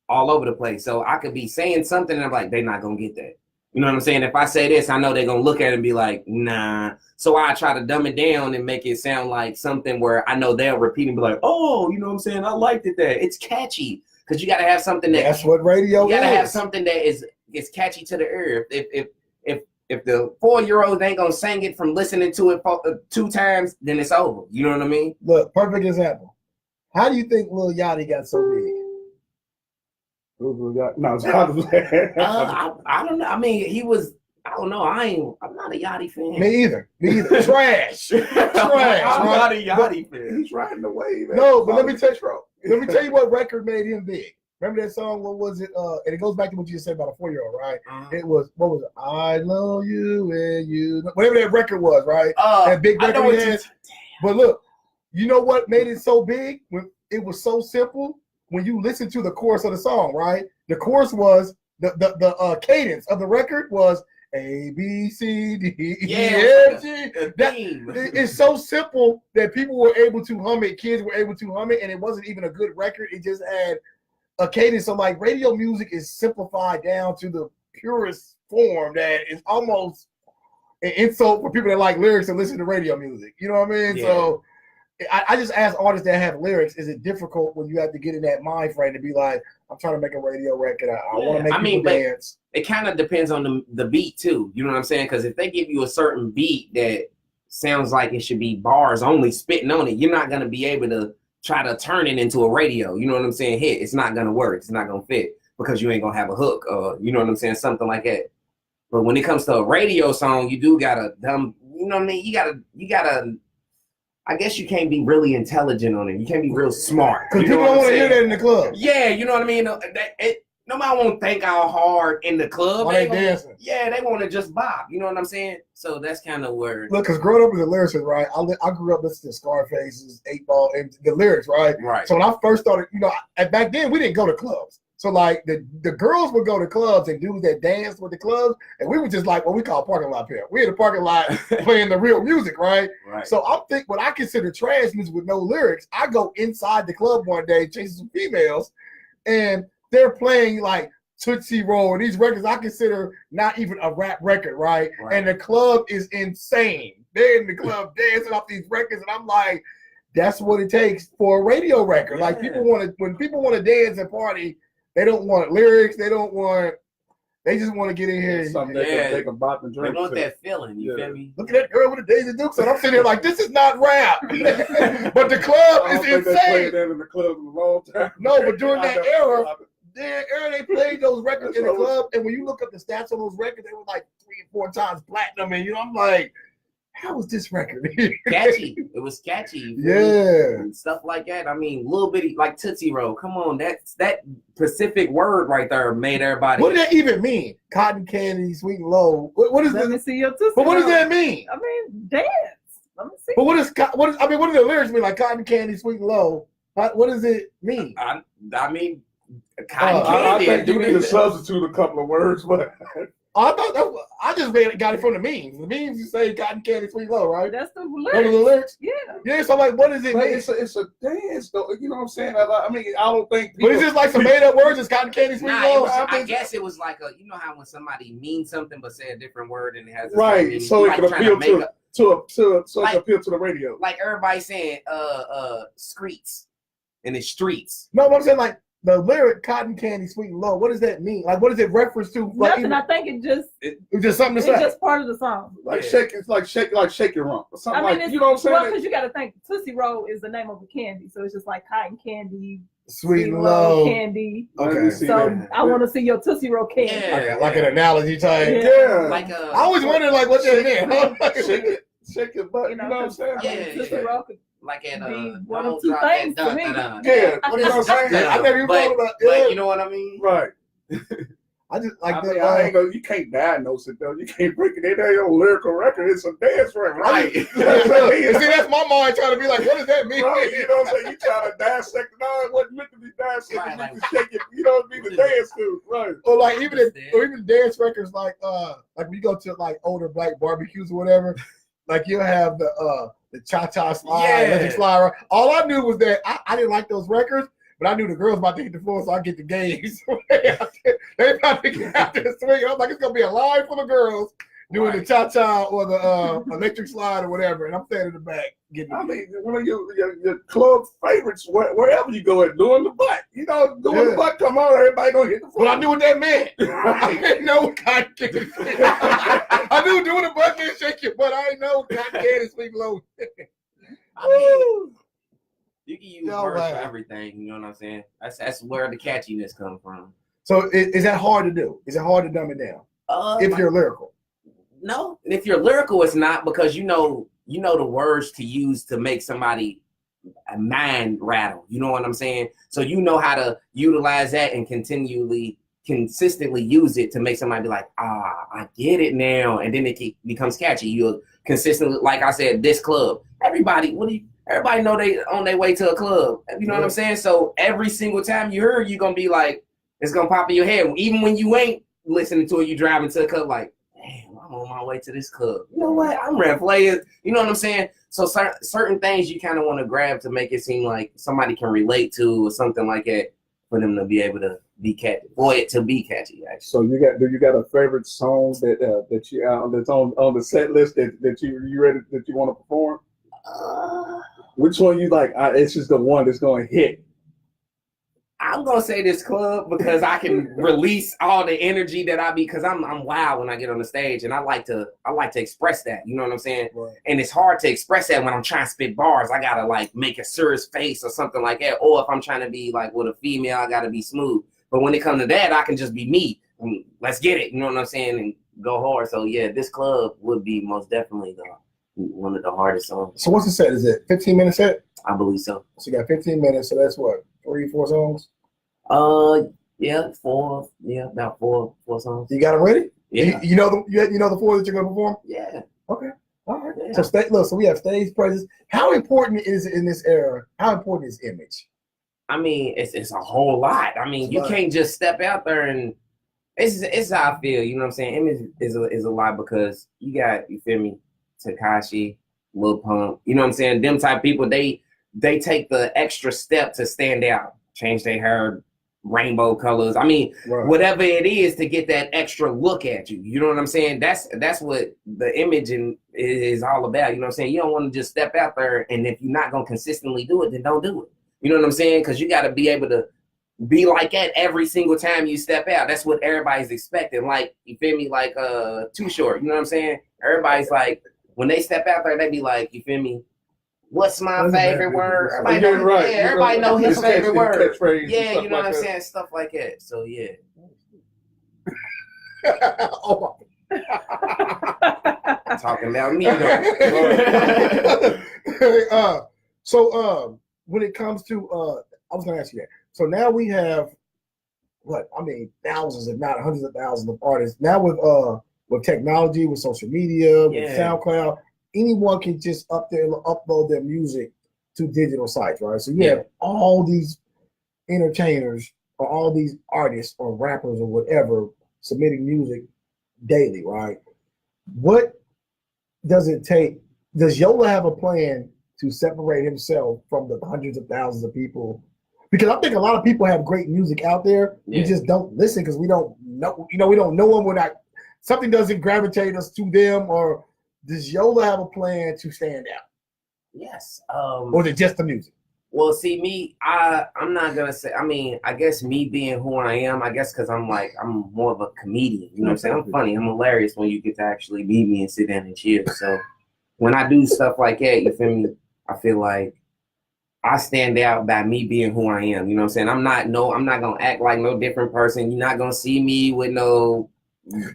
all over the place. So I could be saying something and I'm like, they're not gonna get that. You know what I'm saying? If I say this, I know they're gonna look at it and be like, nah. So I try to dumb it down and make it sound like something where I know they'll repeat and be like, oh, you know what I'm saying? I liked it there. It's catchy. Because you gotta have something that's what radio is. You gotta have something that is catchy to the ear. If the 4-year-old ain't gonna sing it from listening to it 2 times, then it's over. You know what I mean? Look, perfect example. How do you think Lil Yachty got so big? I don't know. I mean, he was. I don't know. I'm not a Yachty fan. Me either. Trash. I'm not a Yachty fan. He's riding the wave. No, but let me tell you what record made him big. Remember that song? What was it? And it goes back to what you just said about a 4-year-old, right? Uh-huh. It was, what was it? I know you and you. Whatever that record was, right? That big record he had. But look, you know what made it so big? When it was so simple. When you listen to the chorus of the song, right? The chorus was the cadence of the record was A B C D E F G. It's so simple that people were able to hum it. Kids were able to hum it, and it wasn't even a good record. It just had a cadence. So like radio music is simplified down to the purest form that is almost an insult for people that like lyrics and listen to radio music. You know what I mean? Yeah. So I just ask artists that have lyrics, is it difficult when you have to get in that mind frame to be like, I'm trying to make a radio record. I want to make people dance. It kind of depends on the beat too. You know what I'm saying? Because if they give you a certain beat that sounds like it should be bars only spitting on it, you're not going to be able to try to turn it into a radio. You know what I'm saying? Hit. It's not going to work. It's not going to fit because you ain't going to have a hook or, you know what I'm saying? Something like that. But when it comes to a radio song, you do got to, you know what I mean? You got to, I guess you can't be really intelligent on it. You can't be real smart. Because people don't want to hear that in the club. Yeah, you know what I mean? Nobody won't think how hard in the club. While they dancing. Yeah, they want to just bop. You know what I'm saying? So that's kind of where. Look, because growing up as a lyricist, right? I grew up listening to Scarface's 8 Ball and the lyrics, right? Right. So when I first started, you know, back then we didn't go to clubs. So like the girls would go to clubs and dudes that danced with the clubs, and we were just like what we call parking lot pair. We in the parking lot playing the real music, right? Right. So I'm thinking what I consider trash music with no lyrics. I go inside the club one day chasing some females, and they're playing like Tootsie Roll and these records I consider not even a rap record, right? And the club is insane. They're in the club dancing off these records, and I'm like, that's what it takes for a radio record. Yeah. Like when people want to dance and party. They don't want lyrics. They just want to get in here. Something they can bop and drink. They want that feeling. You feel me? Look at that girl with the Daisy Dukes, and I'm sitting here like, this is not rap. But the club is insane. They played that in the club in a long time. No, but during that era, they played those records in the club, and when you look up the stats on those records, they were like 3 or 4 times platinum, and I'm like, how was this record? Catchy. It was catchy. Yeah. And stuff like that. I mean, little bitty, like Tootsie Roll. Come on, that specific word right there made everybody. What did that even mean? Cotton candy, sweet and low. What is Let me see your Tootsie But what Roll. does that mean? I mean, dance. Let me see. But what do the lyrics mean? Like cotton candy, sweet and low. What does it mean? I mean, cotton candy. I think you need to substitute a couple of words, but. I just got it from the memes. The memes you say cotton candy, sweet low, right? That's the lyrics. Those are the lyrics? Yeah. Yeah, so like, what is it? It's a dance, though. You know what I'm saying? I mean, I don't think. But it's just like some made up words. It's cotton candy, sweet low. I guess it was like you know how when somebody means something but say a different word and it has right, so it can appeal to appeal to the radio. Like everybody saying streets and it's streets. No, but I'm saying like. The lyric "cotton candy, sweet and low." What does that mean? Like, what is it reference to? Like, nothing. I think it's just something to say. It's just part of the song. Like shake your rump or something. I mean, like you know what I'm saying? Well, because you got to think Tootsie Roll is the name of a candy, so it's just like cotton candy, sweet and low candy. Okay. So I want to see your Tootsie Roll candy. Yeah. Like an analogy type. Yeah. Like I always wondered like what that meant. Shake your butt. You know what I'm saying? Yeah. Tootsie Roll could like at one of two things to me. Yeah, what is I'm saying? I never even thought about like, you know what I mean? Right. I just like I ain't gonna, you can't diagnose it though. You can't break it. It ain't no lyrical record. It's a dance record. Right. See, that's my mind trying to be like, what does that mean? Right. You know what I'm saying? You trying to dissect it. No, it wasn't meant to be dissected. Right, Like, to shake it. You know what I mean? The dance to. Right. Or like even dance records like when you go to like older black barbecues or whatever, like you'll have the cha-cha slide, electric slide. Right? All I knew was that I didn't like those records, but I knew the girls about to hit the floor, so I get the games. They about to get out there swinging. I was like, it's gonna be a line full of girls doing the cha-cha or the electric slide or whatever, and I'm standing in the back getting. I mean, one of your club favorites, wherever you go at, doing the butt. You know, doing the butt. Come on, everybody gonna hit the floor. Well, I knew what that meant. I didn't know what cotton candy. I knew doing the butt and shake your butt. I didn't know cotton candy, sweet low. I mean, you can use words for everything. You know what I'm saying? That's where the catchiness comes from. So is that hard to do? Is it hard to dumb it down? If you're lyrical. No, if you're lyrical, it's not, because you know the words to use to make somebody a mind rattle. You know what I'm saying? So you know how to utilize that and consistently use it to make somebody be like, I get it now. And then it becomes catchy. You'll consistently, like I said, this club. Everybody know they on their way to a club. You know what I'm saying? So every single time you hear, you're gonna be like, it's gonna pop in your head. Even when you ain't listening to it, you driving to the club like, damn, I'm on my way to this club. You know what? I'm ready to play it. You know what I'm saying? So certain things you kind of want to grab to make it seem like somebody can relate to or something like that for them to be able to be catchy, for it to be catchy. Actually. So do you got a favorite song that you that's on the set list that you ready that you want to perform? Which one you like? It's just the one that's going to hit. I'm gonna say this club because I can release all the energy that I be, because I'm wild when I get on the stage, and I like to express that. You know what I'm saying? Right. And it's hard to express that when I'm trying to spit bars. I gotta like make a serious face or something like that. Or if I'm trying to be like with a female, I gotta be smooth. But when it comes to that, I can just be me. Let's get it. You know what I'm saying? And go hard. So yeah, this club would be most definitely one of the hardest songs. So what's the set? Is it 15-minute set? I believe so. So you got 15 minutes. So that's what, 3-4 songs? Yeah, 4. Yeah, about four songs. You got them ready? Yeah. You know the 4 that you're gonna perform? Yeah. Okay. All right. Yeah. So we have stage presence. How important is it in this era? How important is image? I mean, it's a whole lot. I mean, you can't just step out there and it's how I feel. You know what I'm saying? Image is a lot because you got, you feel me, Tekashi, Lil Pump. You know what I'm saying? Them type of people, they take the extra step to stand out, change their hair, rainbow colors. I mean, whatever it is to get that extra look at you. You know what I'm saying? That's what the image is all about. You know what I'm saying? You don't want to just step out there, and if you're not gonna consistently do it, then don't do it. You know what I'm saying? Because you got to be able to be like that every single time you step out. That's what everybody's expecting. Like, you feel me? Like Too Short. You know what I'm saying? Everybody's like, when they step out there, they be like, you feel me? What's my favorite word? Everybody know his favorite word. Yeah, you know what I'm saying? Stuff like that. So yeah. Talking about me though. So when it comes to I was gonna ask you that. So now we have thousands, if not hundreds of thousands of artists. Now with technology, with social media, with SoundCloud, anyone can just upload their music to digital sites, right? So you have all these entertainers or all these artists or rappers or whatever submitting music daily, right? What does it take? Does Yola have a plan to separate himself from the hundreds of thousands of people? Because I think a lot of people have great music out there. We just don't listen because we don't know. You know, we don't know them. We're not. Something doesn't gravitate us to them. Or does Yola have a plan to stand out? Yes. Or is it just the music? Well, see, me, I'm not gonna say. I mean, I guess me being who I am, I guess because I'm more of a comedian. You know what I'm saying? I'm funny. I'm hilarious when you get to actually meet me and sit down and chill. So when I do stuff like that, you feel me? I feel like I stand out by me being who I am. You know what I'm saying? I'm not gonna act like no different person. You're not gonna see me with no.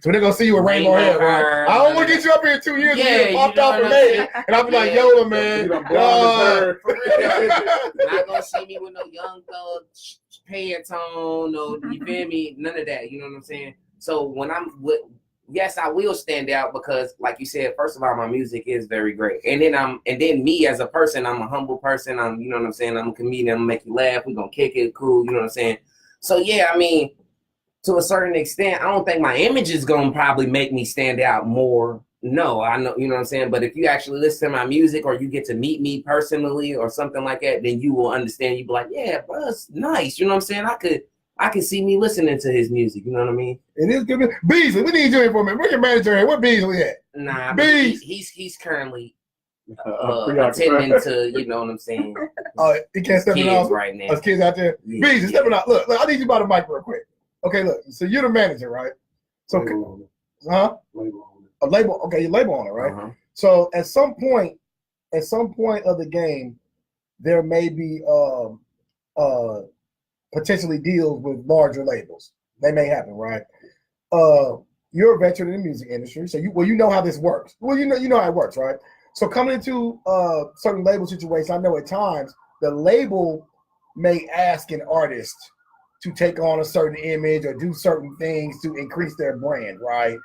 So they're gonna see you with rainbow hair, right? I don't want to get you up here in 2 years and you popped off and made it, and I'll be like, Yola, man. Not gonna see me with no young thug pants on, no, you feel me? None of that. You know what I'm saying? So when I'm with, yes, I will stand out because, like you said, first of all, my music is very great, and then me as a person, I'm a humble person. You know what I'm saying? I'm a comedian. I'm gonna make you laugh. We're gonna kick it, cool. You know what I'm saying? So yeah, I mean, to a certain extent, I don't think my image is gonna probably make me stand out more. No, I know, you know what I'm saying? But if you actually listen to my music or you get to meet me personally or something like that, then you will understand. You be like, yeah, bro, that's nice. You know what I'm saying? I could see me listening to his music. You know what I mean? It is good. Beasley, we need you in for a minute. Where's your manager here? Where Beasley at? Nah, he's currently attending to, you know what I'm saying? He can't step it out right now. There's kids out there. Yeah, Beasley, step it out. Look, I need you by the mic real quick. Okay, look. So you're the manager, right? So, a label. Okay, your label on it, right? Uh-huh. So at some point of the game, there may be potentially deals with larger labels. They may happen, right? You're a veteran in the music industry, so you know how this works. Well, you know how it works, right? So coming into certain label situations, I know at times the label may ask an artist to take on a certain image or do certain things to increase their brand, right?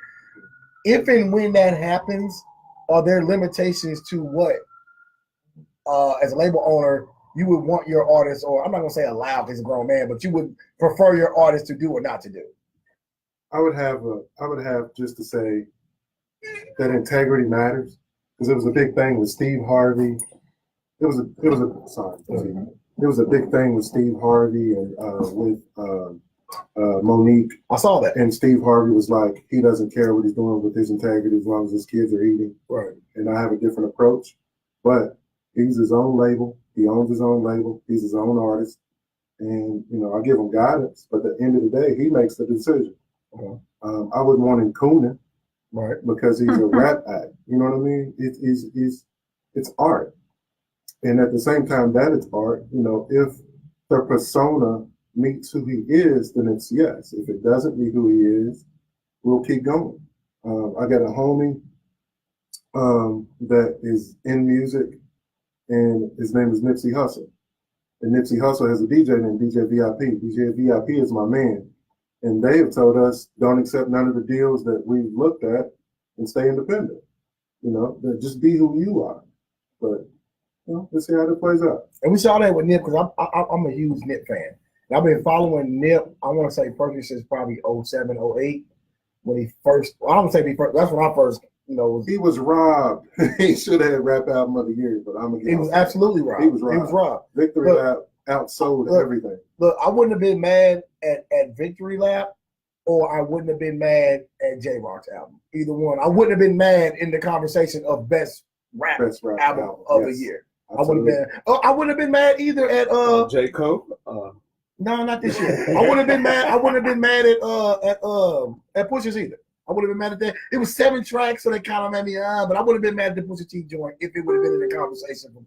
If and when that happens, are there limitations to what, as a label owner, you would want your artist, or I'm not gonna say allow because he's a grown man, but you would prefer your artist to do or not to do? I would have just to say that integrity matters, because it was a big thing with Steve Harvey. It was a big thing with Steve Harvey and with Monique. I saw that. And Steve Harvey was like, he doesn't care what he's doing with his integrity as long as his kids are eating. Right. And I have a different approach. But he's his own label. He owns his own label. He's his own artist. And, I give him guidance. But at the end of the day, he makes the decision. I wouldn't want him cooning. Right. Because he's a rap act. You know what I mean? It's art. And at the same time that it's art, if the persona meets who he is, then it's yes. If it doesn't meet who he is, we'll keep going. I got a homie that is in music, and his name is Nipsey Hussle. And Nipsey Hussle has a DJ named DJ VIP. DJ VIP is my man. And they have told us, don't accept none of the deals that we've looked at and stay independent. Just be who you are. But let's see how that plays out. And we saw that with Nip, because I'm a huge Nip fan. And I've been following Nip, I want to say personally since probably 07, 08, when he first, I don't say he first, that's when I first, he was robbed. He should have had Rap Album of the Year, but I'm against. He was absolutely robbed. He was robbed. Victory Lap outsold everything. Look, I wouldn't have been mad at Victory Lap, or I wouldn't have been mad at J-Rock's album. Either one. I wouldn't have been mad in the conversation of best rap album of the year. Absolutely. I wouldn't have been mad either at J. Cole. No, not this year. I wouldn't have been mad. I wouldn't have been mad at Pusha's either. I would have been mad at that. It was 7 tracks, so they kind of made me but I would have been mad at the Pusha T joint if it would have been in the conversation for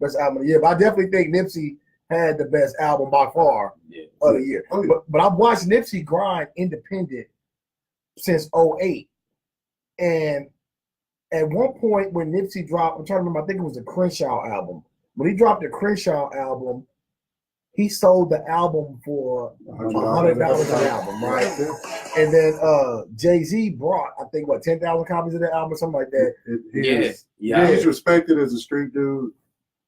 best album of the year. But I definitely think Nipsey had the best album by far of the year. Oh, yeah. But I've watched Nipsey grind independent since 08. And at one point when Nipsey dropped, I'm trying to remember, I think it was the Crenshaw album. When he dropped the Crenshaw album, he sold the album for $100 an album, right? And then Jay-Z brought, I think, 10,000 copies of that album or something like that. He's respected as a street dude.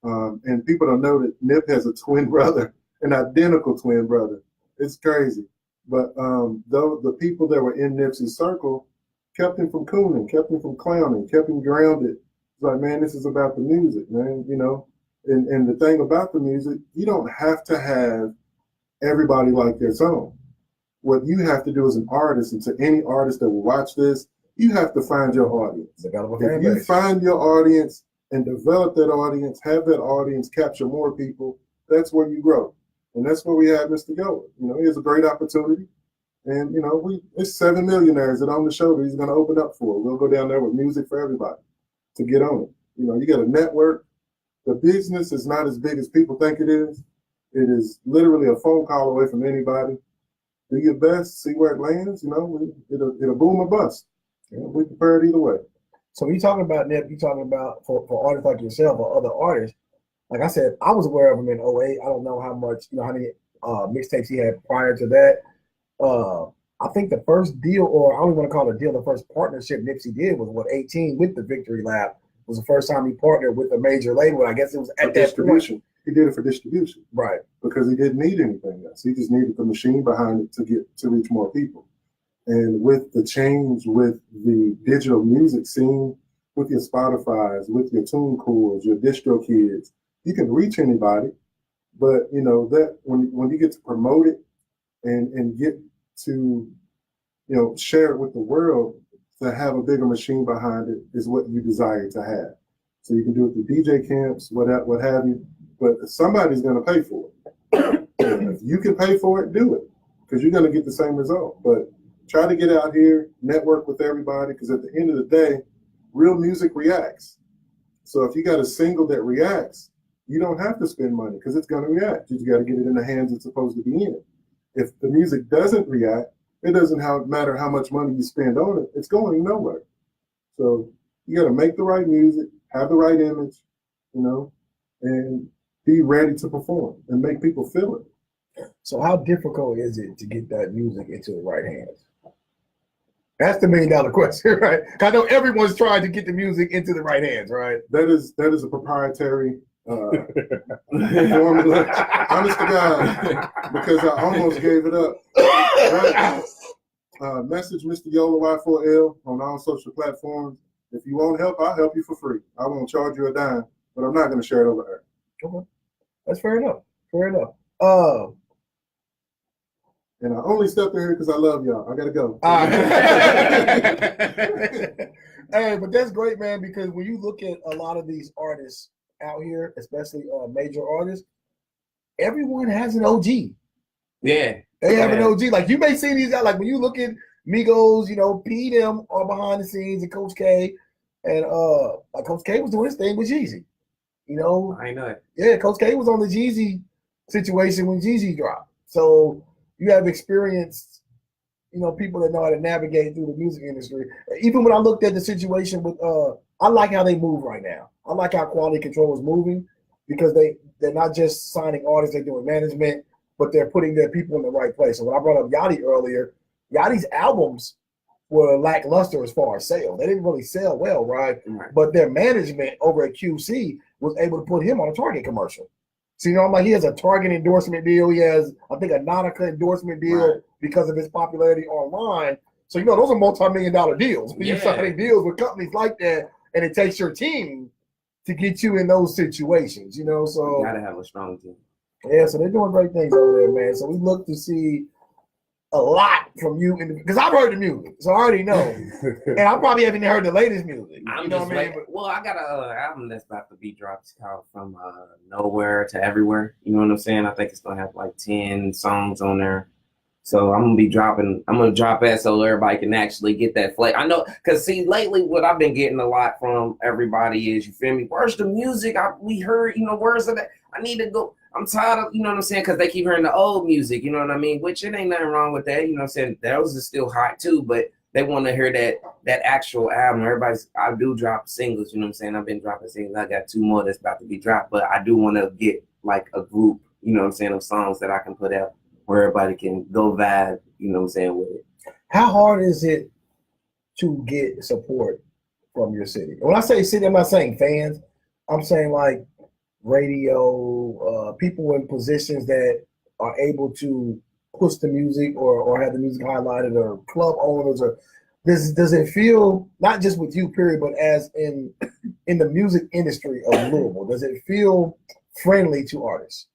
And people don't know that Nip has a twin brother, an identical twin brother. It's crazy. But though the people that were in Nipsey's circle kept him from cooning, kept him from clowning, kept him grounded. It's like, man, this is about the music, man, And the thing about the music, you don't have to have everybody like their song. What you have to do as an artist, and to any artist that will watch this, you have to find your audience. If you find your audience and develop that audience, have that audience capture more people, that's where you grow. And that's where we have Mr. Yola. He has a great opportunity. And, it's 7 millionaires that own the show that he's going to open up for. We'll go down there with music for everybody to get on it. You got a network. The business is not as big as people think it is. It is literally a phone call away from anybody. Do your best, see where it lands. It'll boom or bust. We prepared either way. So when you talking about Nip, you talking about for artists like yourself or other artists. Like I said, I was aware of him in 08. I don't know how much, how many mixtapes he had prior to that. I think the first deal, or I don't even want to call it a deal, the first partnership Nipsey did was 18 with the Victory Lap. Was the first time he partnered with a major label. I guess it was at that distribution. He did it for distribution, right? Because he didn't need anything else. He just needed the machine behind it to reach more people. And with the change with the digital music scene, with your Spotify's, with your TuneCores, your DistroKids, you can reach anybody. But that when you get to promote it and get to share it with the world, to have a bigger machine behind it is what you desire to have. So you can do it through DJ camps, what have you, but somebody's going to pay for it. If you can pay for it, do it, because you're going to get the same result. But try to get out here, network with everybody, because at the end of the day, real music reacts. So if you got a single that reacts, you don't have to spend money because it's going to react. You just got to get it in the hands it's supposed to be in. If the music doesn't react, it doesn't matter how much money you spend on it. It's going nowhere. So you got to make the right music, have the right image, you know, and be ready to perform and make people feel it. So how difficult is it to get that music into the right hands? That's the $1 million question, right? I know everyone's trying to get the music into the right hands, right? That is a proprietary formula. Honest to God, because I almost gave it up. Right? Message Mr. Yola Y4L on all social platforms. If you want help, I'll help you for free. I won't charge you a dime, but I'm not going to share it over there. Okay, that's fair enough. Fair enough. And I only stepped in here because I love y'all. I gotta go. Hey, but that's great, man. Because when you look at a lot of these artists out here, especially major artists, everyone has an OG. Yeah, they have an OG. Like you may see these guys. Like when you look at Migos, you know, P them are behind the scenes, and Coach K, and like Coach K was doing his thing with Jeezy. You know, I know it. Yeah, Coach K was on the Jeezy situation when Jeezy dropped. So you have experienced, you know, people that know how to navigate through the music industry. Even when I looked at the situation with, I like how they move right now. I like how Quality Control is moving because they're not just signing artists, they're doing management, but they're putting their people in the right place. So when I brought up Yachty earlier, Yachty's albums were lackluster as far as sales. They didn't really sell well, right? But their management over at QC was able to put him on a Target commercial. So, you know, I'm like, he has a Target endorsement deal. He has, I think, a Nautica endorsement deal because of his popularity online. So, you know, those are multi-million-dollar deals. When you're signing deals with companies like that, and it takes your team to get you in those situations, you know. So you gotta have a strong team. Yeah, so they're doing great things over there, man. So we look to see a lot from you because I've heard the music, so I already know, and I probably haven't heard the latest music. I'm you know just what I mean? well, I got a album that's about to be dropped. It's called From Nowhere to Everywhere. You know what I'm saying? I think it's gonna have like 10 songs on there. So I'm gonna drop that so everybody can actually get that flavor. I know, cause see, lately what I've been getting a lot from everybody is, you feel me? Where's the music? We heard, you know, where's that? I need to go. I'm tired of, you know what I'm saying? Cause they keep hearing the old music, you know what I mean? Which it ain't nothing wrong with that, you know what I'm saying? Those are still hot too, but they want to hear that actual album. I do drop singles, you know what I'm saying? I've been dropping singles. I got 2 more that's about to be dropped, but I do want to get like a group, you know what I'm saying, of songs that I can put out where everybody can go vibe, you know what I'm saying, with it. How hard is it to get support from your city? When I say city, I'm not saying fans. I'm saying like radio, people in positions that are able to push the music or have the music highlighted, or club owners, or does it feel, not just with you, period, but as in the music industry of Louisville, does it feel friendly to artists?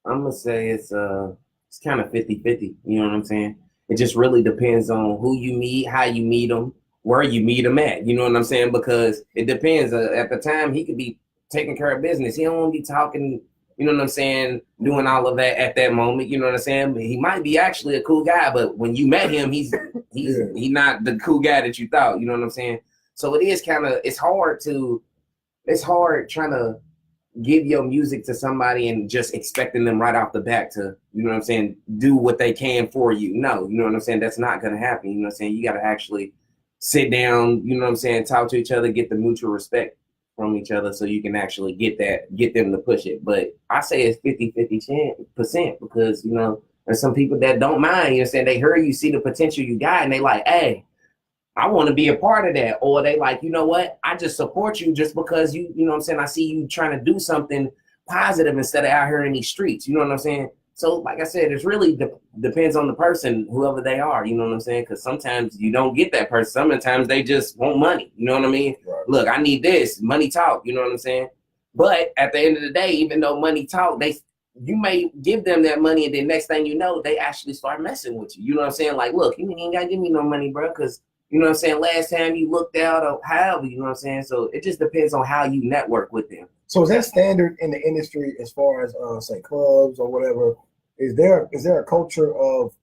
I'm gonna say it's kind of 50-50, you know what I'm saying? It just really depends on who you meet, how you meet them, where you meet them at, you know what I'm saying? Because it depends. At the time, he could be taking care of business. He don't want to be talking, you know what I'm saying, doing all of that at that moment, you know what I'm saying? But he might be actually a cool guy, but when you met him, he's not the cool guy that you thought, you know what I'm saying? So it is kind of, it's hard trying to give your music to somebody and just expecting them right off the bat to, you know what I'm saying, do what they can for you. No, you know what I'm saying? That's not going to happen. You know what I'm saying? You got to actually sit down, you know what I'm saying, talk to each other, get the mutual respect from each other so you can actually get them to push it. But I say it's 50% because, you know, there's some people that don't mind, you know what I'm saying? They heard you, see the potential you got, and they like, hey, I want to be a part of that. Or they like, you know what? I just support you just because you know what I'm saying? I see you trying to do something positive instead of out here in these streets. You know what I'm saying? So like I said, it's really depends on the person, whoever they are. You know what I'm saying? Because sometimes you don't get that person. Sometimes they just want money. You know what I mean? Right. Look, I need this. Money talk. You know what I'm saying? But at the end of the day, even though money talk, you may give them that money, and then next thing you know, they actually start messing with you. You know what I'm saying? Like, look, you ain't got to give me no money, bro, because you know what I'm saying? Last time you looked out or however, you know what I'm saying? So it just depends on how you network with them. So is that standard in the industry as far as say clubs or whatever? Is there a culture of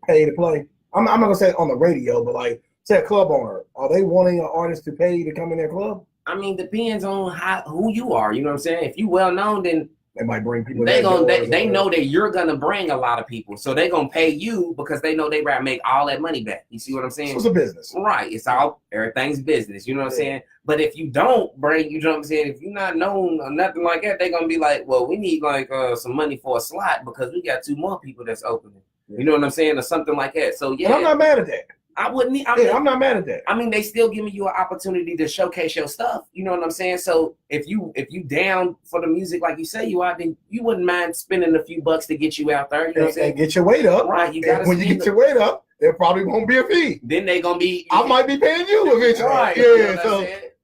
pay to play? I'm not gonna say on the radio, but like say a club owner, are they wanting an artist to pay to come in their club? I mean, depends on who you are, you know what I'm saying? If you well known, then It might bring people. They know that you're gonna bring a lot of people, so they're gonna pay you because they know they rather make all that money back. You see what I'm saying? So it's a business, right? It's all everything's business. You know what I'm saying? But if you don't bring, you know what I'm saying? If you're not known or nothing like that, they're gonna be like, well, we need like some money for a slot because we got 2 more people that's opening. You know what I'm saying, or something like that. So yeah, and I'm not mad at that. I wouldn't. I'm not mad at that. I mean, they still giving you an opportunity to showcase your stuff. You know what I'm saying? So if you down for the music like you say you are, then you wouldn't mind spending a few bucks to get you out there. You know what I'm saying? And get your weight up. Right. You got when you get your weight up, there probably won't be a fee. Then they gonna be. I might be paying you eventually. Right.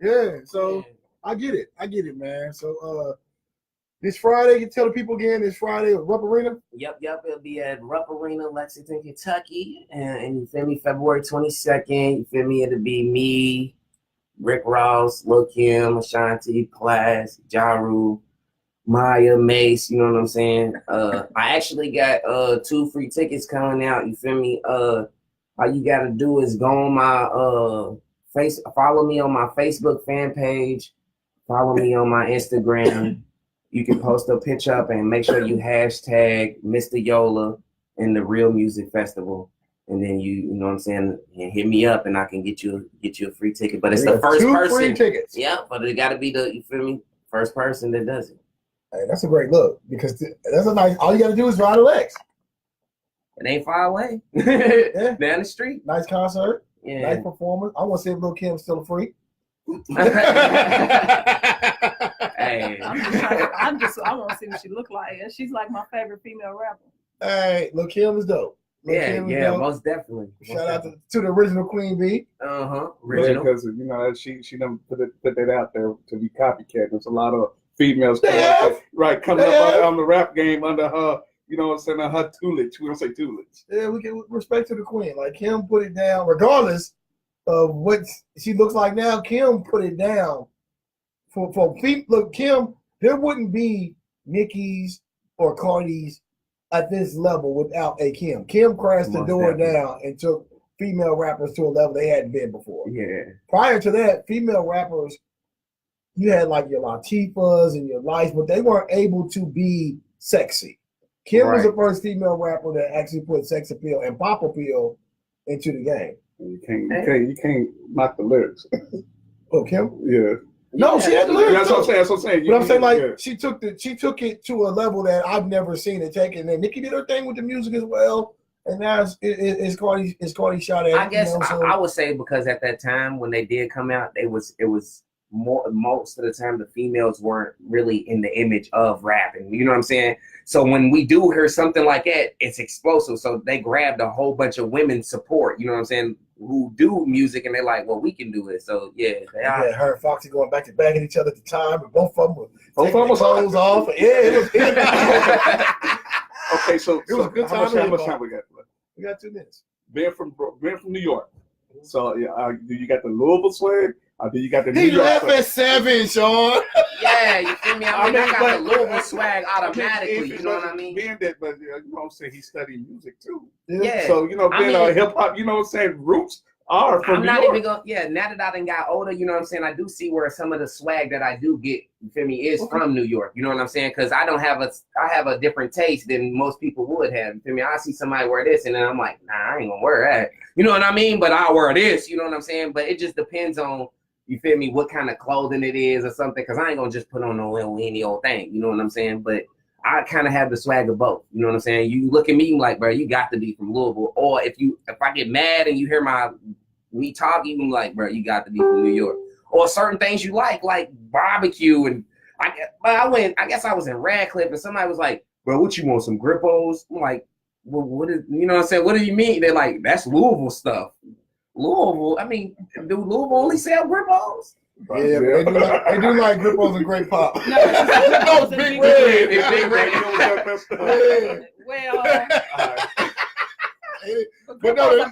Yeah. So I get it, man. So this Friday, you tell the people again. This Friday at Rupp Arena. Yep. It'll be at Rupp Arena, Lexington, Kentucky, and you feel me, February 22nd. You feel me? It'll be me, Rick Ross, Lil Kim, Asanti, Plies, Jaru, Maya, Mace. You know what I'm saying? I actually got 2 free tickets coming out. You feel me? All you gotta do is go on my follow me on my Facebook fan page, follow me on my Instagram. You can post a picture up and make sure you hashtag Mr Yola in the Real Music Festival, and then you know what I'm saying, and hit me up and I can get you a free ticket. But it's the first 2 person. free tickets. Yeah, but it got to be you feel me, first person that does it. Hey, that's a great look because that's a nice. All you got to do is ride a Lex. It ain't far away. Yeah. Down the street. Nice concert. Yeah. Nice performance. I want to see if Lil Kim's still a freak. Hey. I want to see what she look like. And she's like my favorite female rapper. Hey, Lil Kim is dope. Yeah, most definitely. Shout out to the original Queen Bee. Original. Because you know she done put that out there to be copycat. There's a lot of females coming up on the rap game under her. You know what I'm saying? Her tutelage. We don't say tutelage. Yeah, we give respect to the Queen. Like Kim put it down, regardless of what she looks like now. Kim put it down for people. Look, Kim, there wouldn't be Nicki's or Cardi's at this level without a Kim. Kim crashed the door down and took female rappers to a level they hadn't been before. Yeah. Prior to that, female rappers, you had like your Latifahs and your Lights, but they weren't able to be sexy. Kim was the first female rapper that actually put sex appeal and pop appeal into the game. You can't knock the lyrics. Oh, Kim? Yeah. No, she had the lyrics. That's what I'm saying. But I'm saying like she took it to a level that I've never seen it taken. And then Nicki did her thing with the music as well. And now it's Cardi shot at. I guess I would say because at that time when they did come out, it was most of the time the females weren't really in the image of rapping. You know what I'm saying? So when we do hear something like that, it's explosive. So they grabbed a whole bunch of women support, you know what I'm saying, who do music, and they're like, well, we can do it. So yeah, her and Foxy going back to back at each other at the time, and both of them were clothes off. Yeah, it was okay, so it was a good time. How much time we got? We got 2 minutes. Being from New York, so do you got the Louisville swag? Do you got the New He York left swag? at 7, Sean. Yeah, you feel me? I got the Louisville swag automatically. You know what I mean? Being that, but you know what I'm saying, he studied music too. Yeah. So you know, being a hip hop, you know what I'm saying, roots are from New York. Even going. Yeah, now that I done got older, you know what I'm saying, I do see where some of the swag that I do get, you feel me, is from New York. You know what I'm saying? Because I have a different taste than most people would have. You feel me? I see somebody wear this, and then I'm like, nah, I ain't gonna wear that. You know what I mean? But I'll wear this. You know what I'm saying? But it just depends on, you feel me, what kind of clothing it is or something, because I ain't gonna just put on any old thing, you know what I'm saying? But I kind of have the swag of both, you know what I'm saying? You look at me like, bro, you got to be from Louisville. Or if I get mad and you hear me talk, you can like, bro, you got to be from New York. Or certain things you like barbecue. And I guess I was in Radcliffe and somebody was like, bro, what you want, some Grippos? I'm like, well, what is, you know what I'm saying? What do you mean? They're like, that's Louisville stuff. Louisville, I mean, do Louisville only sell Grippos? Yeah, they do like Grippos and Great Pop. No, Big Red. Big Red. Well, but no,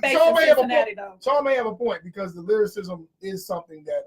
Sean may have a point because the lyricism is something that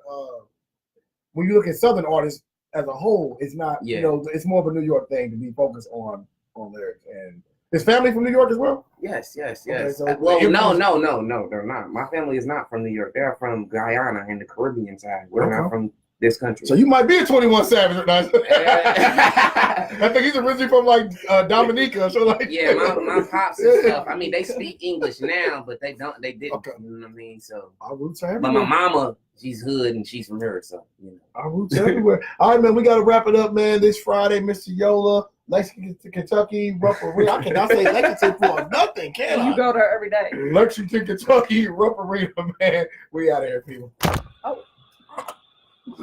when you look at Southern artists as a whole, it's not, you know, it's more of a New York thing to be focused on lyrics. And is family from New York as well? Yes. Okay, so no, they're not. My family is not from New York. They're from Guyana in the Caribbean side. We're not from this country. So you might be a 21 Savage or not. I think he's originally from like Dominica, so like yeah, my pops and stuff. I mean, they speak English now, but they didn't. Okay. You know what I mean? So our roots are everywhere. But my mama, she's hood and she's from here, so you know. Our roots are everywhere. All right, man, we got to wrap it up, man. This Friday, Mr. Yola, Lexington, Kentucky, Rupp-Arena. I cannot say Lexington for nothing, can I? You go there every day. Lexington, Kentucky, Rupp-Arena, man. We out of here, people. Oh.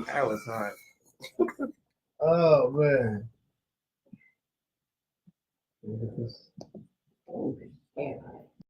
That was hard. Oh man. Oh, yeah.